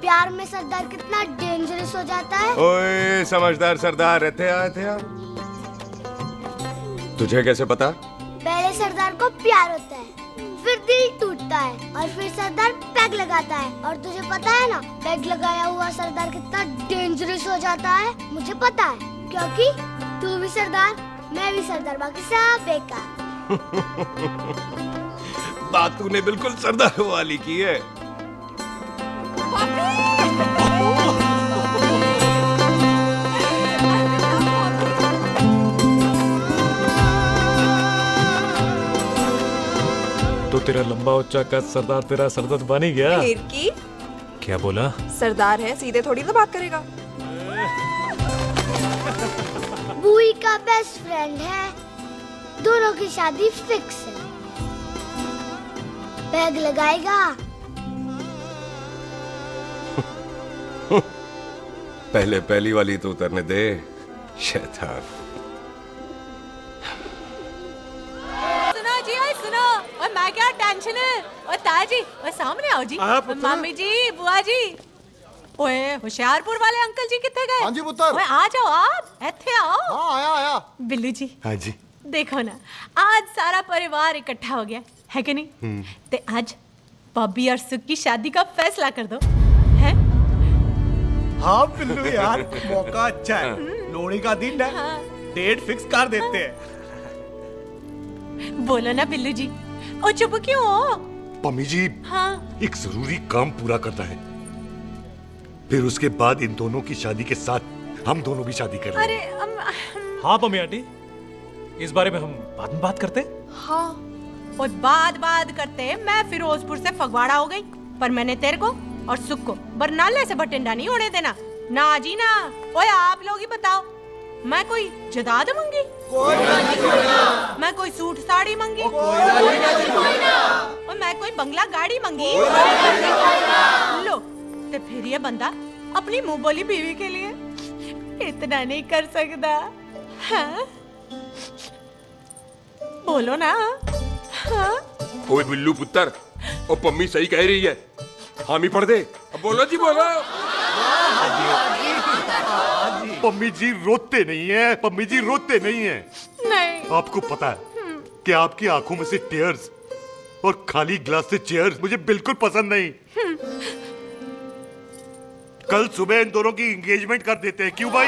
प्यार में सरदार कितना डेंजरस हो जाता है? ओए समझदार सरदार रहते आ। तुझे कैसे पता? पहले सरदार को प्यार होता है, फिर दिल टूटता है और फिर सरदार पैग लगाता है। और तुझे पता है ना, पैग लगाया हुआ सरदार कितना डेंजरस हो जाता है? मुझे पता है, क्योंकि तू भी सरदार, मैं भी सरदार, बाकी सब बेकार। बात तूने बिल्कुल सरदार वाली की है। तो तेरा लंबा उच्चा कद सरदार तेरा सरदर्द बन ही गया। फिर की? क्या बोला? सरदार है, सीधे थोड़ी ना बात करेगा। बुई का बेस्ट फ्रेंड है, दोनों की शादी फिक्स है। पैग लगाएगा। पहले पहली वाली तो उतरने दे, शैतान। सुनो जी, ओए सुनो, ओए मैं क्या टेंशन है? ओए ताजी, ओए सामने आओ जी। मम्मी जी, बुआ जी। ओए होशियारपुर वाले अंकल जी कितने गए? हाँ जी पुत्र। ओए आ जाओ आप, इत्थे आओ। हाँ आया। बिल्लू जी। हाँ जी। देखो ना, आज सारा परिवार इकट्ठा हो गया है कि नहीं? ते आज बॉबी और सुख की शादी का फैसला कर दो, है? हाँ बिल्लू यार, मौका अच्छा है। लोहड़ी का दिन है, डेट फिक्स कर देते हैं। बोलो ना बिल्लू जी, ओ चुप क्यों हो? पम्मी जी, हाँ। एक जरूरी काम पूरा करना है, फिर उसके बाद इन दोनों की शादी के साथ हम दोनों भी शादी कर अरे हाँ पम्मी आंटी, इस बारे में हम बाद में बात करते। हाँ, और बाद करते मैं फिरोजपुर से फगवाड़ा हो गई, पर मैंने तेरे को और सुख को बरनाले से बठिंडा नहीं होने देना। ना जी ना। ओए आप लोग ही बताओ, मैं कोई जदाद मंगी? मैं कोई सूट साड़ी मंगी? और मैं कोई बंगला गाड़ी मंगी? लो, तो फिर ये बंदा अपनी मुंह बोली बीवी के लिए इतना नहीं कर सकता, हाँ? बोलो ना। हाँ? ओए बिल्लू पुत्र, ओ पम्मी सही कह रही है, हामी पढ़ दे। अब बोलो जी, बोलो। पम्मी जी रोते नहीं है, पम्मी जी रोते नहीं है। नहीं। आपको पता है कि आपकी आंखों में से टीयर्स और खाली ग्लास से चेयर्स मुझे बिल्कुल पसंद नहीं। कल सुबह इन दोनों की एंगेजमेंट कर देते हैं, क्यों भाई?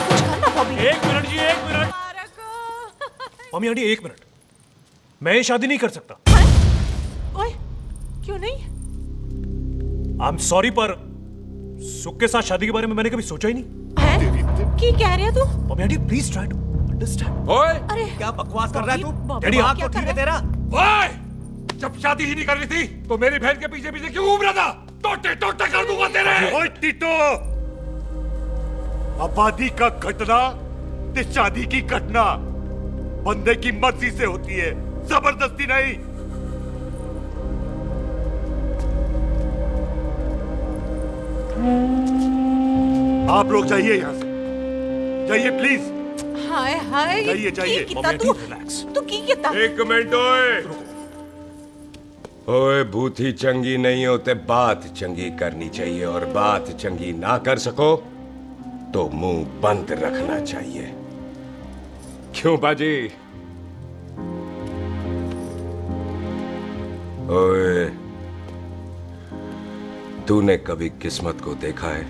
कुछ करना बॉबी। 1 मिनट जी, 1 मिनट। मम्मी आंटी 1 मिनट, मैं ये शादी नहीं कर सकता। ओए, क्यों नहीं? आई एम सॉरी, पर सुख के साथ शादी के बारे में मैंने कभी सोचा ही नहीं। की कह रहे तू? Mummy aunty please try to understand. ओए अरे क्या बकवास कर रहा है तू? बॉबी, डैडी आप क्या तो कर ठीक है रहा तेरा। ओए, जब शादी ही नहीं करनी थी तो मेरी बहन के पीछे पीछे क्यों घूम रहा था? टोटे टोटे कर दूंगा तेरे। ओए टीटो, आबादी का घटना ते शादी की घटना बंदे की मर्जी से होती है, जबरदस्ती नहीं। आप लोग जाइए यहाँ से, जाइए प्लीज। हाय हाय, जाइए, जाइए। की कितना तू की कितना? एक मिनट ओए। ओए, भूती चंगी नहीं होते, बात चंगी करनी चाहिए, और बात चंगी ना कर सको तो मुंह बंद रखना चाहिए। क्यों बाजी? ओए, तूने कभी किस्मत को देखा है?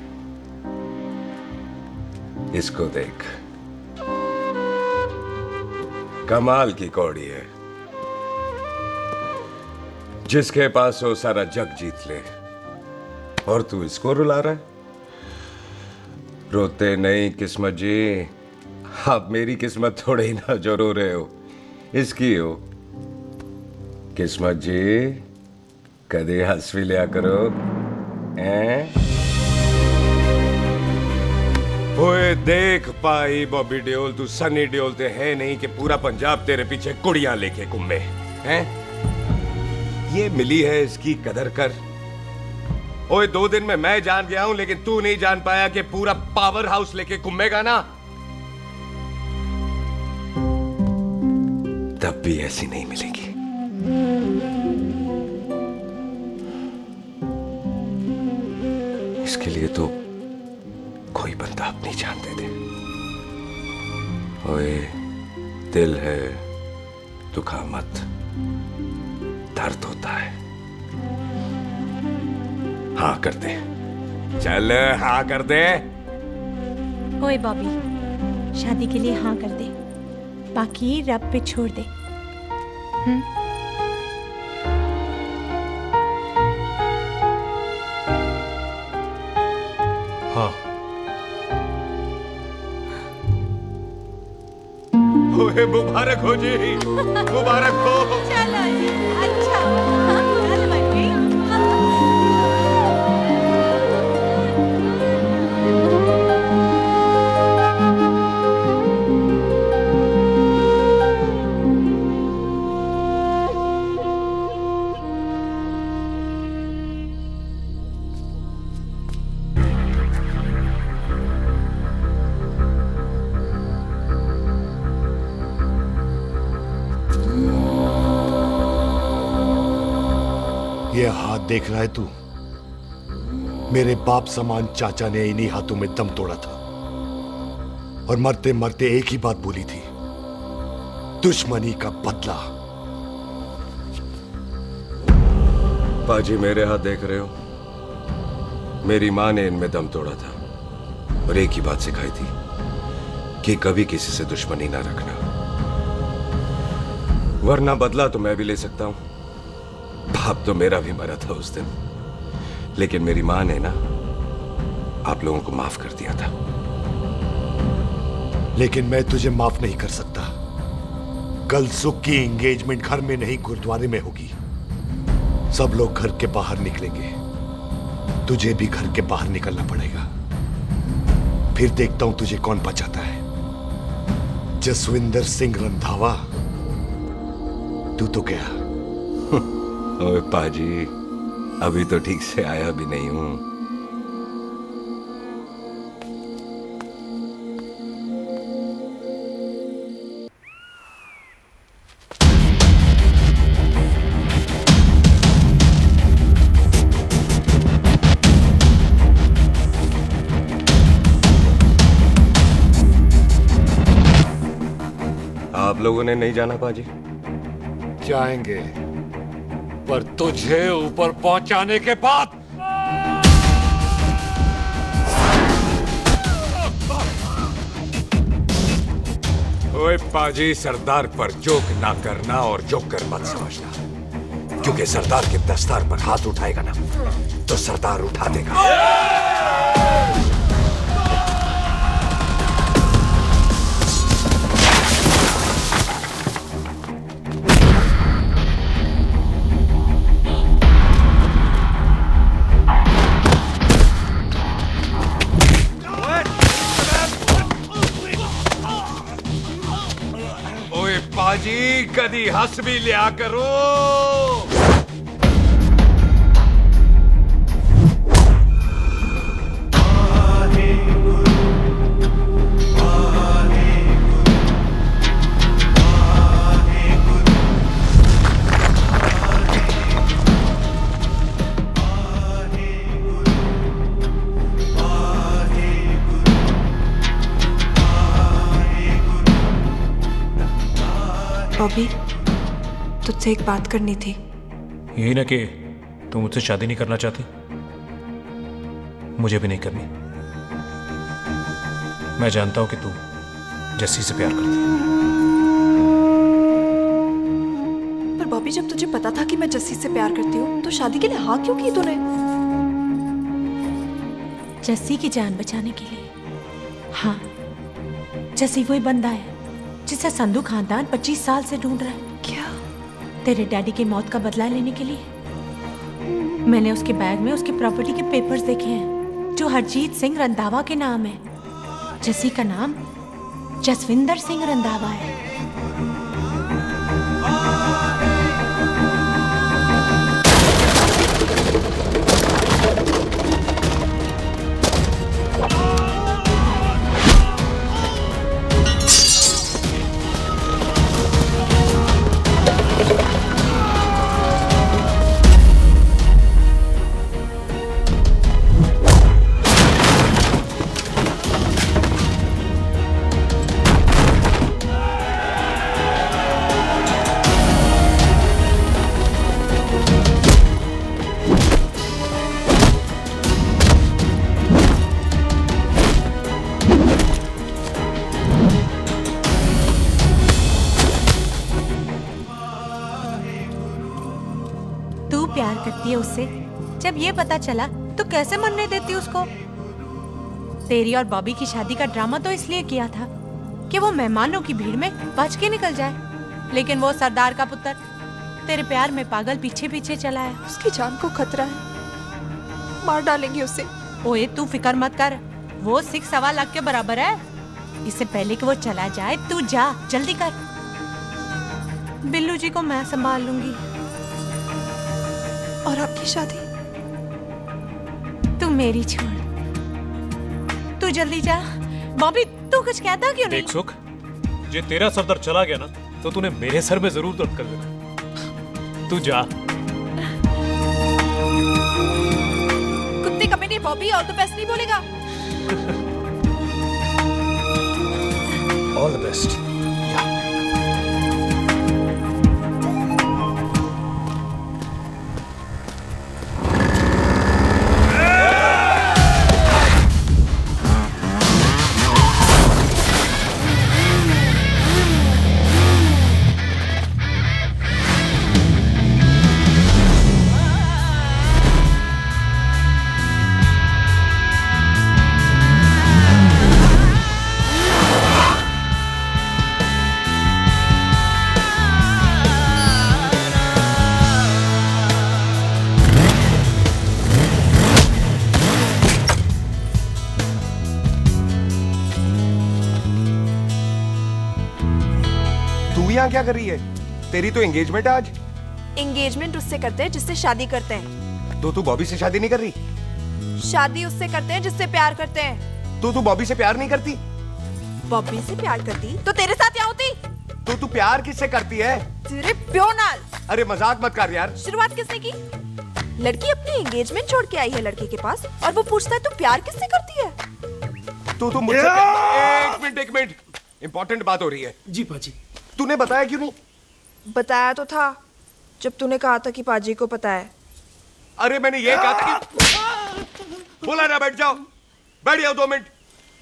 इसको देख, कमाल की कौड़ी है। जिसके पास हो सारा जग जीत ले, और तू इसको रुला रहा है? रोते नहीं किस्मत जी, आप मेरी किस्मत थोड़े ही ना जो रो रहे हो, इसकी हो। किस्मत जी, कदे हंस भी लिया करो। ओए देख पाई बॉबी देओल, तू सनी देओल ते है नहीं कि पूरा पंजाब तेरे पीछे कुड़ियां लेके घूमे हैं? ये मिली है, इसकी कदर कर। ओए 2 दिन में मैं जान गया हूं, लेकिन तू नहीं जान पाया कि पूरा पावर हाउस लेके घूमेगा ना, तब भी ऐसी नहीं मिलेगी। इसके लिए तो कोई बंदा अपनी जान दे दे। ओए, दिल है, दुखा मत, दर्द होता है। हाँ कर दे, चल हाँ कर दे। ओए बॉबी, शादी के लिए हाँ कर दे, बाकी रब पे छोड़ दे। हाँ। ओए मुबारक हो जी, मुबारक हो। चलो जी, अच्छा, चल बन गई। ये हाथ देख रहा है तू? मेरे बाप समान चाचा ने इन्हीं हाथों में दम तोड़ा था, और मरते मरते एक ही बात बोली थी, दुश्मनी का बदला। पाजी मेरे हाथ देख रहे हो? मेरी माँ ने इनमें दम तोड़ा था, और एक ही बात सिखाई थी कि कभी किसी से दुश्मनी ना रखना, वरना बदला तो मैं भी ले सकता हूं। बाप तो मेरा भी मरा था उस दिन, लेकिन मेरी माँ ने ना आप लोगों को माफ कर दिया था। लेकिन मैं तुझे माफ नहीं कर सकता। कल सुख की एंगेजमेंट घर में नहीं, गुरुद्वारे में होगी। सब लोग घर के बाहर निकलेंगे, तुझे भी घर के बाहर निकलना पड़ेगा। फिर देखता हूं तुझे कौन बचाता है। जसविंदर सिंह रंधावा, तू तो गया। ओए पाजी, अभी तो ठीक से आया भी नहीं हूं। आप लोगों ने नहीं जाना पाजी? जाएंगे, पर तुझे ऊपर पहुंचाने के बाद ओए पाजी, सरदार पर जोक ना करना और जोकर मत समझना, क्योंकि सरदार के दस्तार पर हाथ उठाएगा ना तो सरदार उठा देगा। ओए पाजी, कदी हंस भी लिया करो। बॉबी, तुझसे एक बात करनी थी। यही ना कि तुम मुझसे शादी नहीं करना चाहती, मुझे भी नहीं करनी। मैं जानता हूं कि तू जस्सी से प्यार करती है। पर बॉबी, जब तुझे पता था कि मैं जस्सी से प्यार करती हूँ तो शादी के लिए हाँ क्यों की तूने? जस्सी की जान बचाने के लिए। हाँ, जस्सी वही बंदा है जिसे संधू खानदान 25 साल से ढूंढ रहा है। क्या? तेरे डैडी की मौत का बदला लेने के लिए। मैंने उसके बैग में उसकी प्रॉपर्टी के पेपर्स देखे हैं जो हरजीत सिंह रंधावा के नाम है। जस्सी का नाम जसविंदर सिंह रंधावा है। प्यार करती है उससे। जब ये पता चला तो कैसे मरने देती उसको। तेरी और बॉबी की शादी का ड्रामा तो इसलिए किया था कि वो मेहमानों की भीड़ में बच के निकल जाए, लेकिन वो सरदार का पुत्र तेरे प्यार में पागल पीछे पीछे चला है। उसकी जान को खतरा है, मार डालेंगे उसे। ओए तू फिक्र मत कर, वो 6.25 लाख के बराबर है। इससे पहले कि वो चला जाए तू जा, जल्दी कर। बिल्लू जी को मैं संभाल लूंगी। और आपकी शादी? तू मेरी छोड़, तू जल्दी जा। बॉबी तू कुछ कहता क्यों नहीं? देख सुख, जे तेरा सरदार चला गया ना तो तूने मेरे सर में जरूर दर्द कर देना। तू जा। कुत्ते कमीने बॉबी, और तो बेस्ट नहीं बोलेगा। All the best. यहाँ क्या कर रही है? तेरी तो एंगेजमेंट है आज। एंगेजमेंट उससे करते हैं जिससे शादी करते हैं। तो तू बॉबी से शादी नहीं कर रही? शादी उससे करते हैं जिससे प्यार करते हैं। तो तू बॉबी से प्यार नहीं करती? बॉबी से प्यार करती तो तेरे साथ क्या होती? तो तू प्यार किससे करती है? तेरे प्यो नाल। अरे मजाक मत कर यार। शुरुआत किसने की? लड़की अपनी एंगेजमेंट छोड़ के आई है लड़के के पास और वो पूछता है तू प्यार किससे करती है? तो मुझसे एक मिनट इंपॉर्टेंट बात हो रही है। जी पाजी। तूने बताया क्यों नहीं? बताया तो था, जब तूने कहा था कि पाजी को पता है। अरे मैंने ये कहा था कि बोला ना बैठ जाओ, बैठ जाओ 2 मिनट,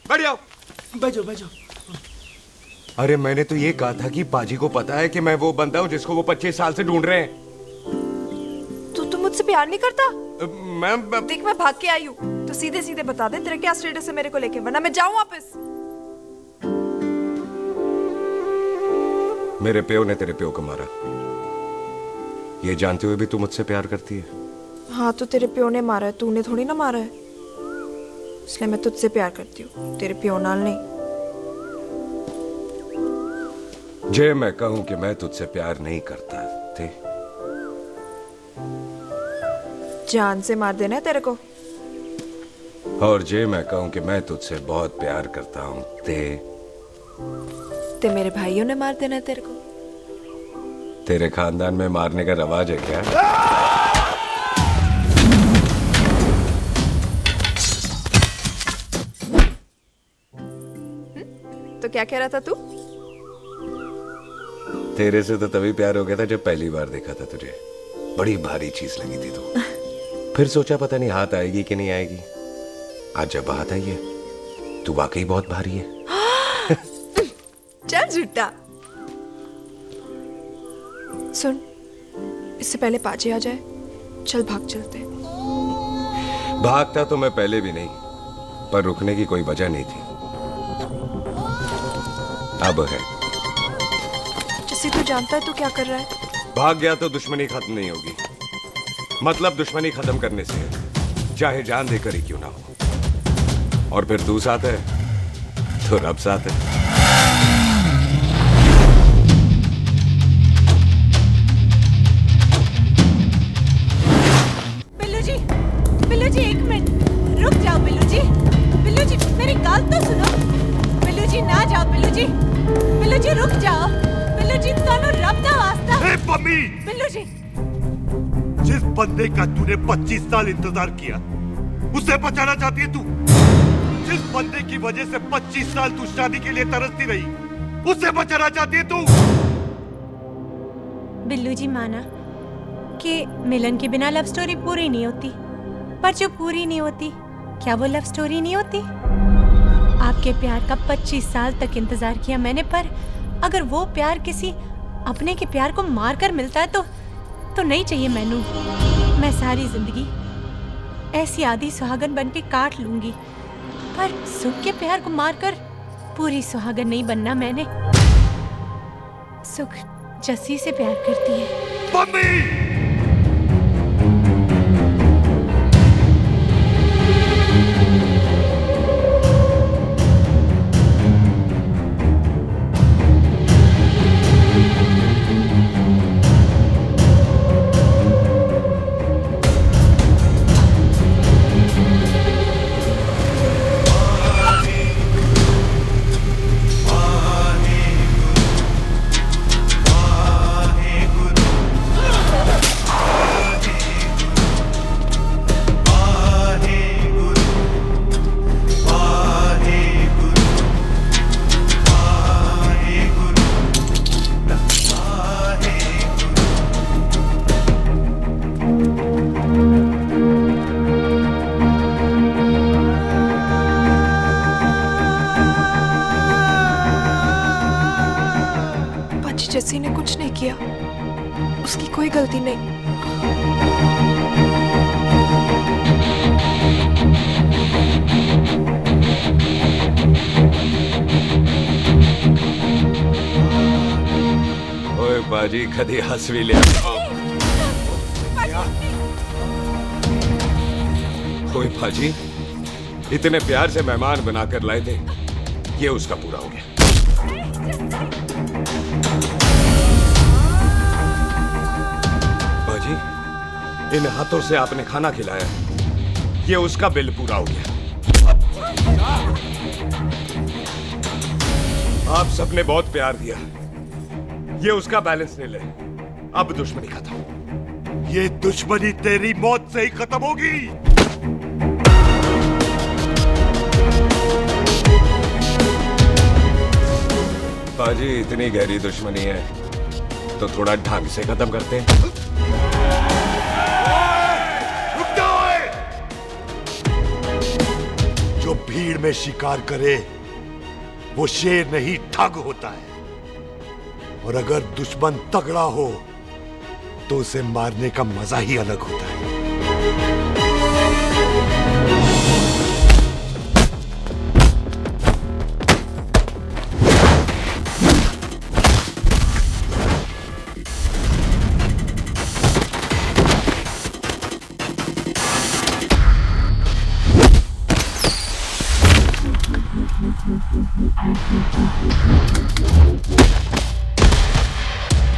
बैठ जाओ, बैठ जाओ। अरे मैंने तो ये कहा था कि पाजी को पता है कि मैं वो बंदा हूँ जिसको वो 25 साल से ढूंढ रहे हैं। तू मुझसे प्यार नहीं करता? मैम देख मैं भाग के आई हूँ, तो सीधे सीधे बता दे तेरा क्या स्टेटस है मेरे को लेके, वरना मैं जाऊँ वापस। मेरे प्यो ने तेरे प्यो को मारा, ये जानते हुए भी तू मुझसे प्यार करती है? हाँ तो तेरे प्यो ने मारा है, तूने थोड़ी ना मारा है, इसलिए मैं तुझसे प्यार करती हूँ, तेरे प्यो नाल नहीं। जे मैं कहूं कि मैं तुझसे प्यार नहीं करता थे, जान से मार देना है तेरे को। और जे मैं कहूं कि मैं तुझसे बहुत प्यार करता हूं ते मेरे भाइयों ने मार देना है तेरे को। तेरे खानदान में मारने का रवाज है क्या? तो क्या कह रहा था तू? तेरे से तो तभी प्यार हो गया था जब पहली बार देखा था तुझे, बड़ी भारी चीज लगी थी तू। फिर सोचा पता नहीं हाथ आएगी कि नहीं आएगी, आज जब हाथ आई है तू वाकई बहुत भारी है। चल झूठा। सुन, इससे पहले पाजी आ जाए, चल भाग चलते। भागता तो मैं पहले भी नहीं, पर रुकने की कोई वजह नहीं थी, अब है। जैसे तू जानता है तू क्या कर रहा है। भाग गया तो दुश्मनी खत्म नहीं होगी, मतलब दुश्मनी खत्म करने से चाहे जान देकर ही क्यों ना हो। और फिर तू साथ है तो रब साथ है। बिल्लू जी 1 मिनट रुक जाओ। बिल्लू जी मेरी बात तो सुनो। बिल्लू जी ना जाओ। बिल्लू जी रुक जाओ। बिल्लू जी दोनों रब दा वास्ता। ए पम्मी, बिल्लू जी जिस बंदे का तूने 25 साल इंतजार किया उसे बचाना चाहती है तू? जिस बंदे की वजह से 25 साल तू शादी के लिए तरसती रही उसे बचाना चाहती है तू? बिल्लू जी माना कि मिलन के बिना लव स्टोरी पूरी नहीं होती, पर जो पूरी नहीं होती क्या वो लव स्टोरी नहीं होती? आपके प्यार का 25 साल तक इंतजार किया मैंने, पर अगर वो प्यार किसी अपने के प्यार को मार कर मिलता है तो नहीं चाहिए मैनू। मैं सारी जिंदगी ऐसी आधी सुहागन बन के काट लूंगी, पर सुख के प्यार को मारकर पूरी सुहागन नहीं बनना मैंने। सुख जस्सी से प्यार करती है। मम्मी! जस्सी ने कुछ नहीं किया, उसकी कोई गलती नहीं। ओए बाजी कदी हंस भी लिया। ओए बाजी इतने प्यार से मेहमान बनाकर लाए थे, ये उसका पूरा हो गया। बाजी इन हाथों से आपने खाना खिलाया, ये उसका बिल पूरा हो गया। आप सबने बहुत प्यार दिया, ये उसका बैलेंस ले ले। अब दुश्मनी खत्म। ये दुश्मनी तेरी मौत से ही खत्म होगी। बाजी इतनी गहरी दुश्मनी है तो थोड़ा ढंग से खत्म करते हैं। जो भीड़ में शिकार करे वो शेर नहीं ठग होता है, और अगर दुश्मन तगड़ा हो तो उसे मारने का मजा ही अलग होता है।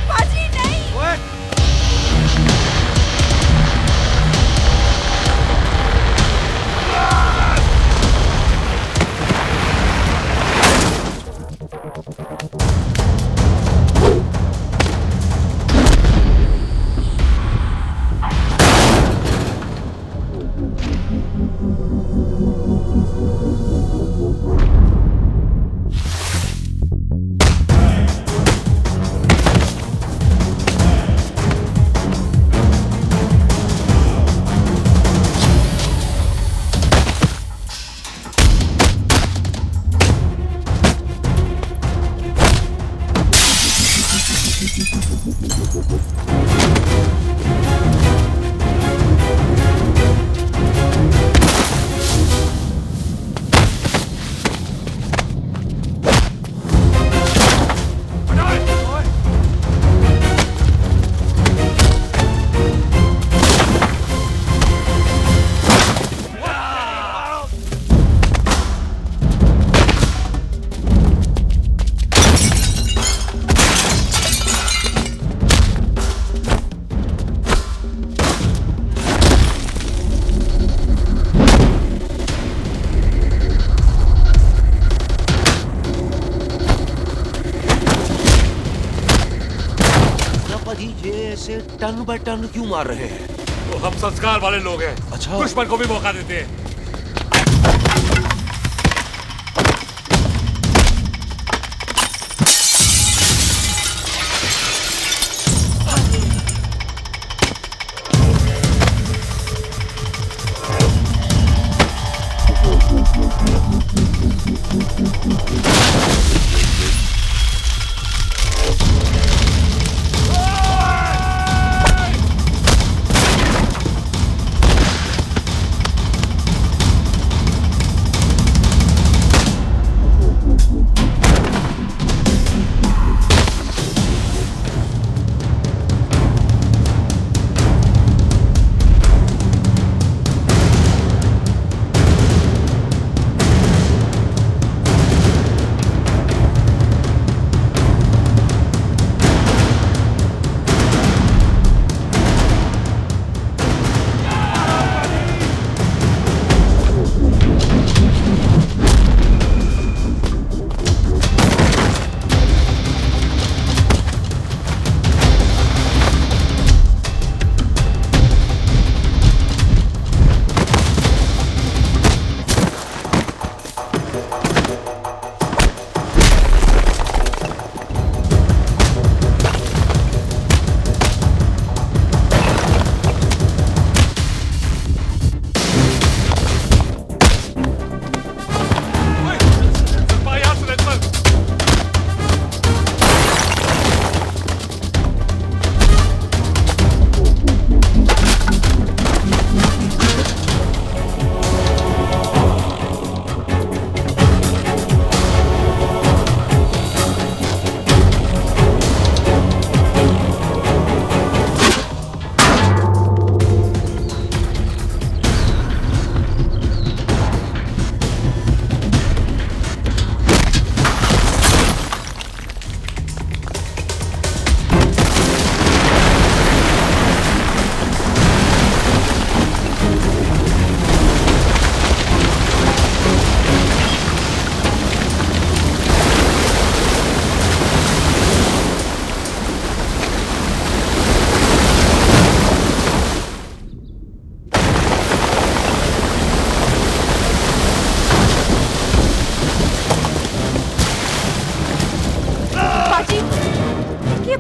पाजी नहीं। ऐसे टन बाय टन क्यों मार रहे हैं? तो हम संस्कार वाले लोग हैं। अच्छा। दुश्मन को भी मौका देते हैं।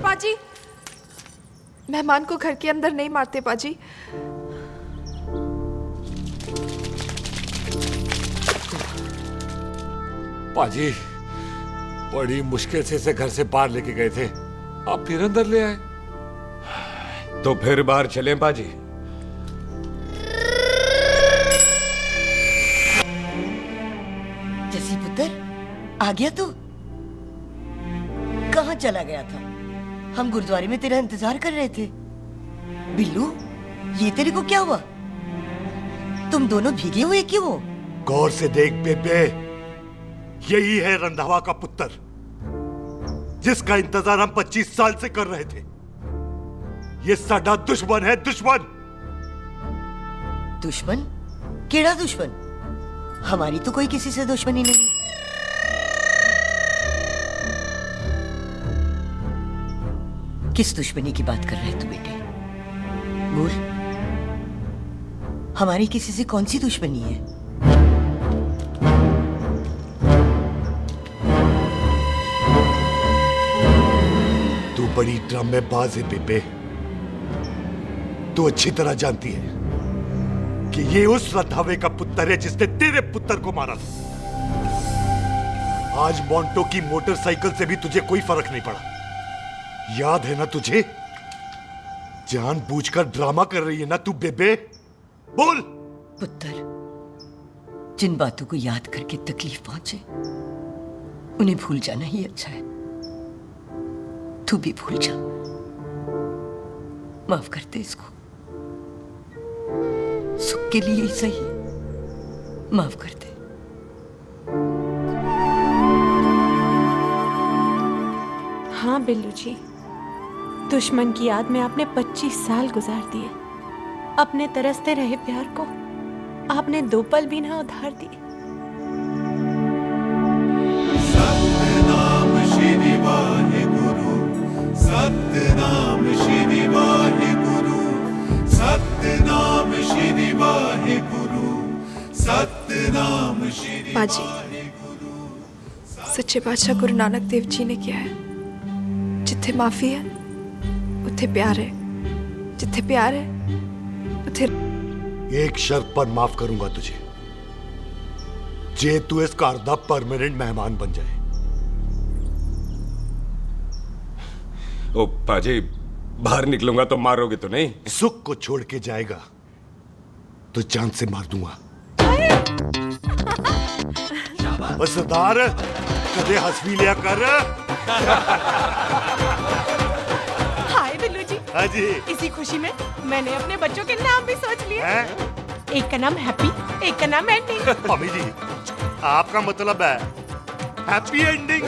पाजी, मेहमान को घर के अंदर नहीं मारते पाजी। पाजी बड़ी मुश्किल से इसे घर से बाहर लेके गए थे, आप फिर अंदर ले आए। तो फिर बाहर चलें पाजी? जसी पुत्र, आ गया तू? कहाँ चला गया था? हम गुरुद्वारे में तेरा इंतजार कर रहे थे। बिल्लू, ये तेरे को क्या हुआ? तुम दोनों भीगे हुए क्यों हो? गौर से देख बेबे, यही है रंधावा का पुत्र, जिसका इंतजार हम 25 साल से कर रहे थे। ये साडा दुश्मन है, दुश्मन। दुश्मन? केड़ा दुश्मन? हमारी तो कोई किसी से दुश्मनी नहीं। किस दुश्मनी की बात कर रहे तू बेटे? बोल, हमारी किसी से कौन सी दुश्मनी है? तू बड़ी ड्रामेबाज है बेबे। तू अच्छी तरह जानती है कि ये उस रंधावे का पुत्र है जिसने तेरे पुत्र को मारा था। आज मोंटो की मोटरसाइकिल से भी तुझे कोई फर्क नहीं पड़ा। याद है ना तुझे? जानबूझकर ड्रामा कर रही है ना तू बेबे? बोल। पुत्र, जिन बातों को याद करके तकलीफ पहुंचे उन्हें भूल जाना ही अच्छा है। तू भी भूल जा। माफ कर दे इसको, सुख के लिए ही सही। माफ कर दे। हाँ बिल्लू जी, दुश्मन की याद में आपने 25 साल गुजार दिए। अपने तरसते रहे प्यार को आपने 2 पल भी ना उधार दिए। सतनाम श्री वाहेगुरु, सतनाम श्री वाहेगुरु, सतनाम श्री वाहेगुरु, सतनाम श्री। पाजी, सच्चे बादशाह गुरु नानक देव जी ने किया है, जिथे माफी है उथे प्यार है, जिथे प्यार है उथे। एक शर्त पर माफ करूंगा तुझे, जे तू इस घर दा परमानेंट मेहमान बन जाए। ओ पाजी, बाहर निकलूंगा तो मारोगे तो नहीं? सुख को छोड़ के जाएगा तो जान से मार दूंगा। सरदार, कदे हंस भी लिया कर। हाय बिल्लू जी। हाँ जी। इसी खुशी में मैंने अपने बच्चों के नाम भी सोच लिए। एक का नाम हैप्पी, एक का नाम एंडिंग। मम्मी जी, आपका मतलब है हैप्पी एंडिंग?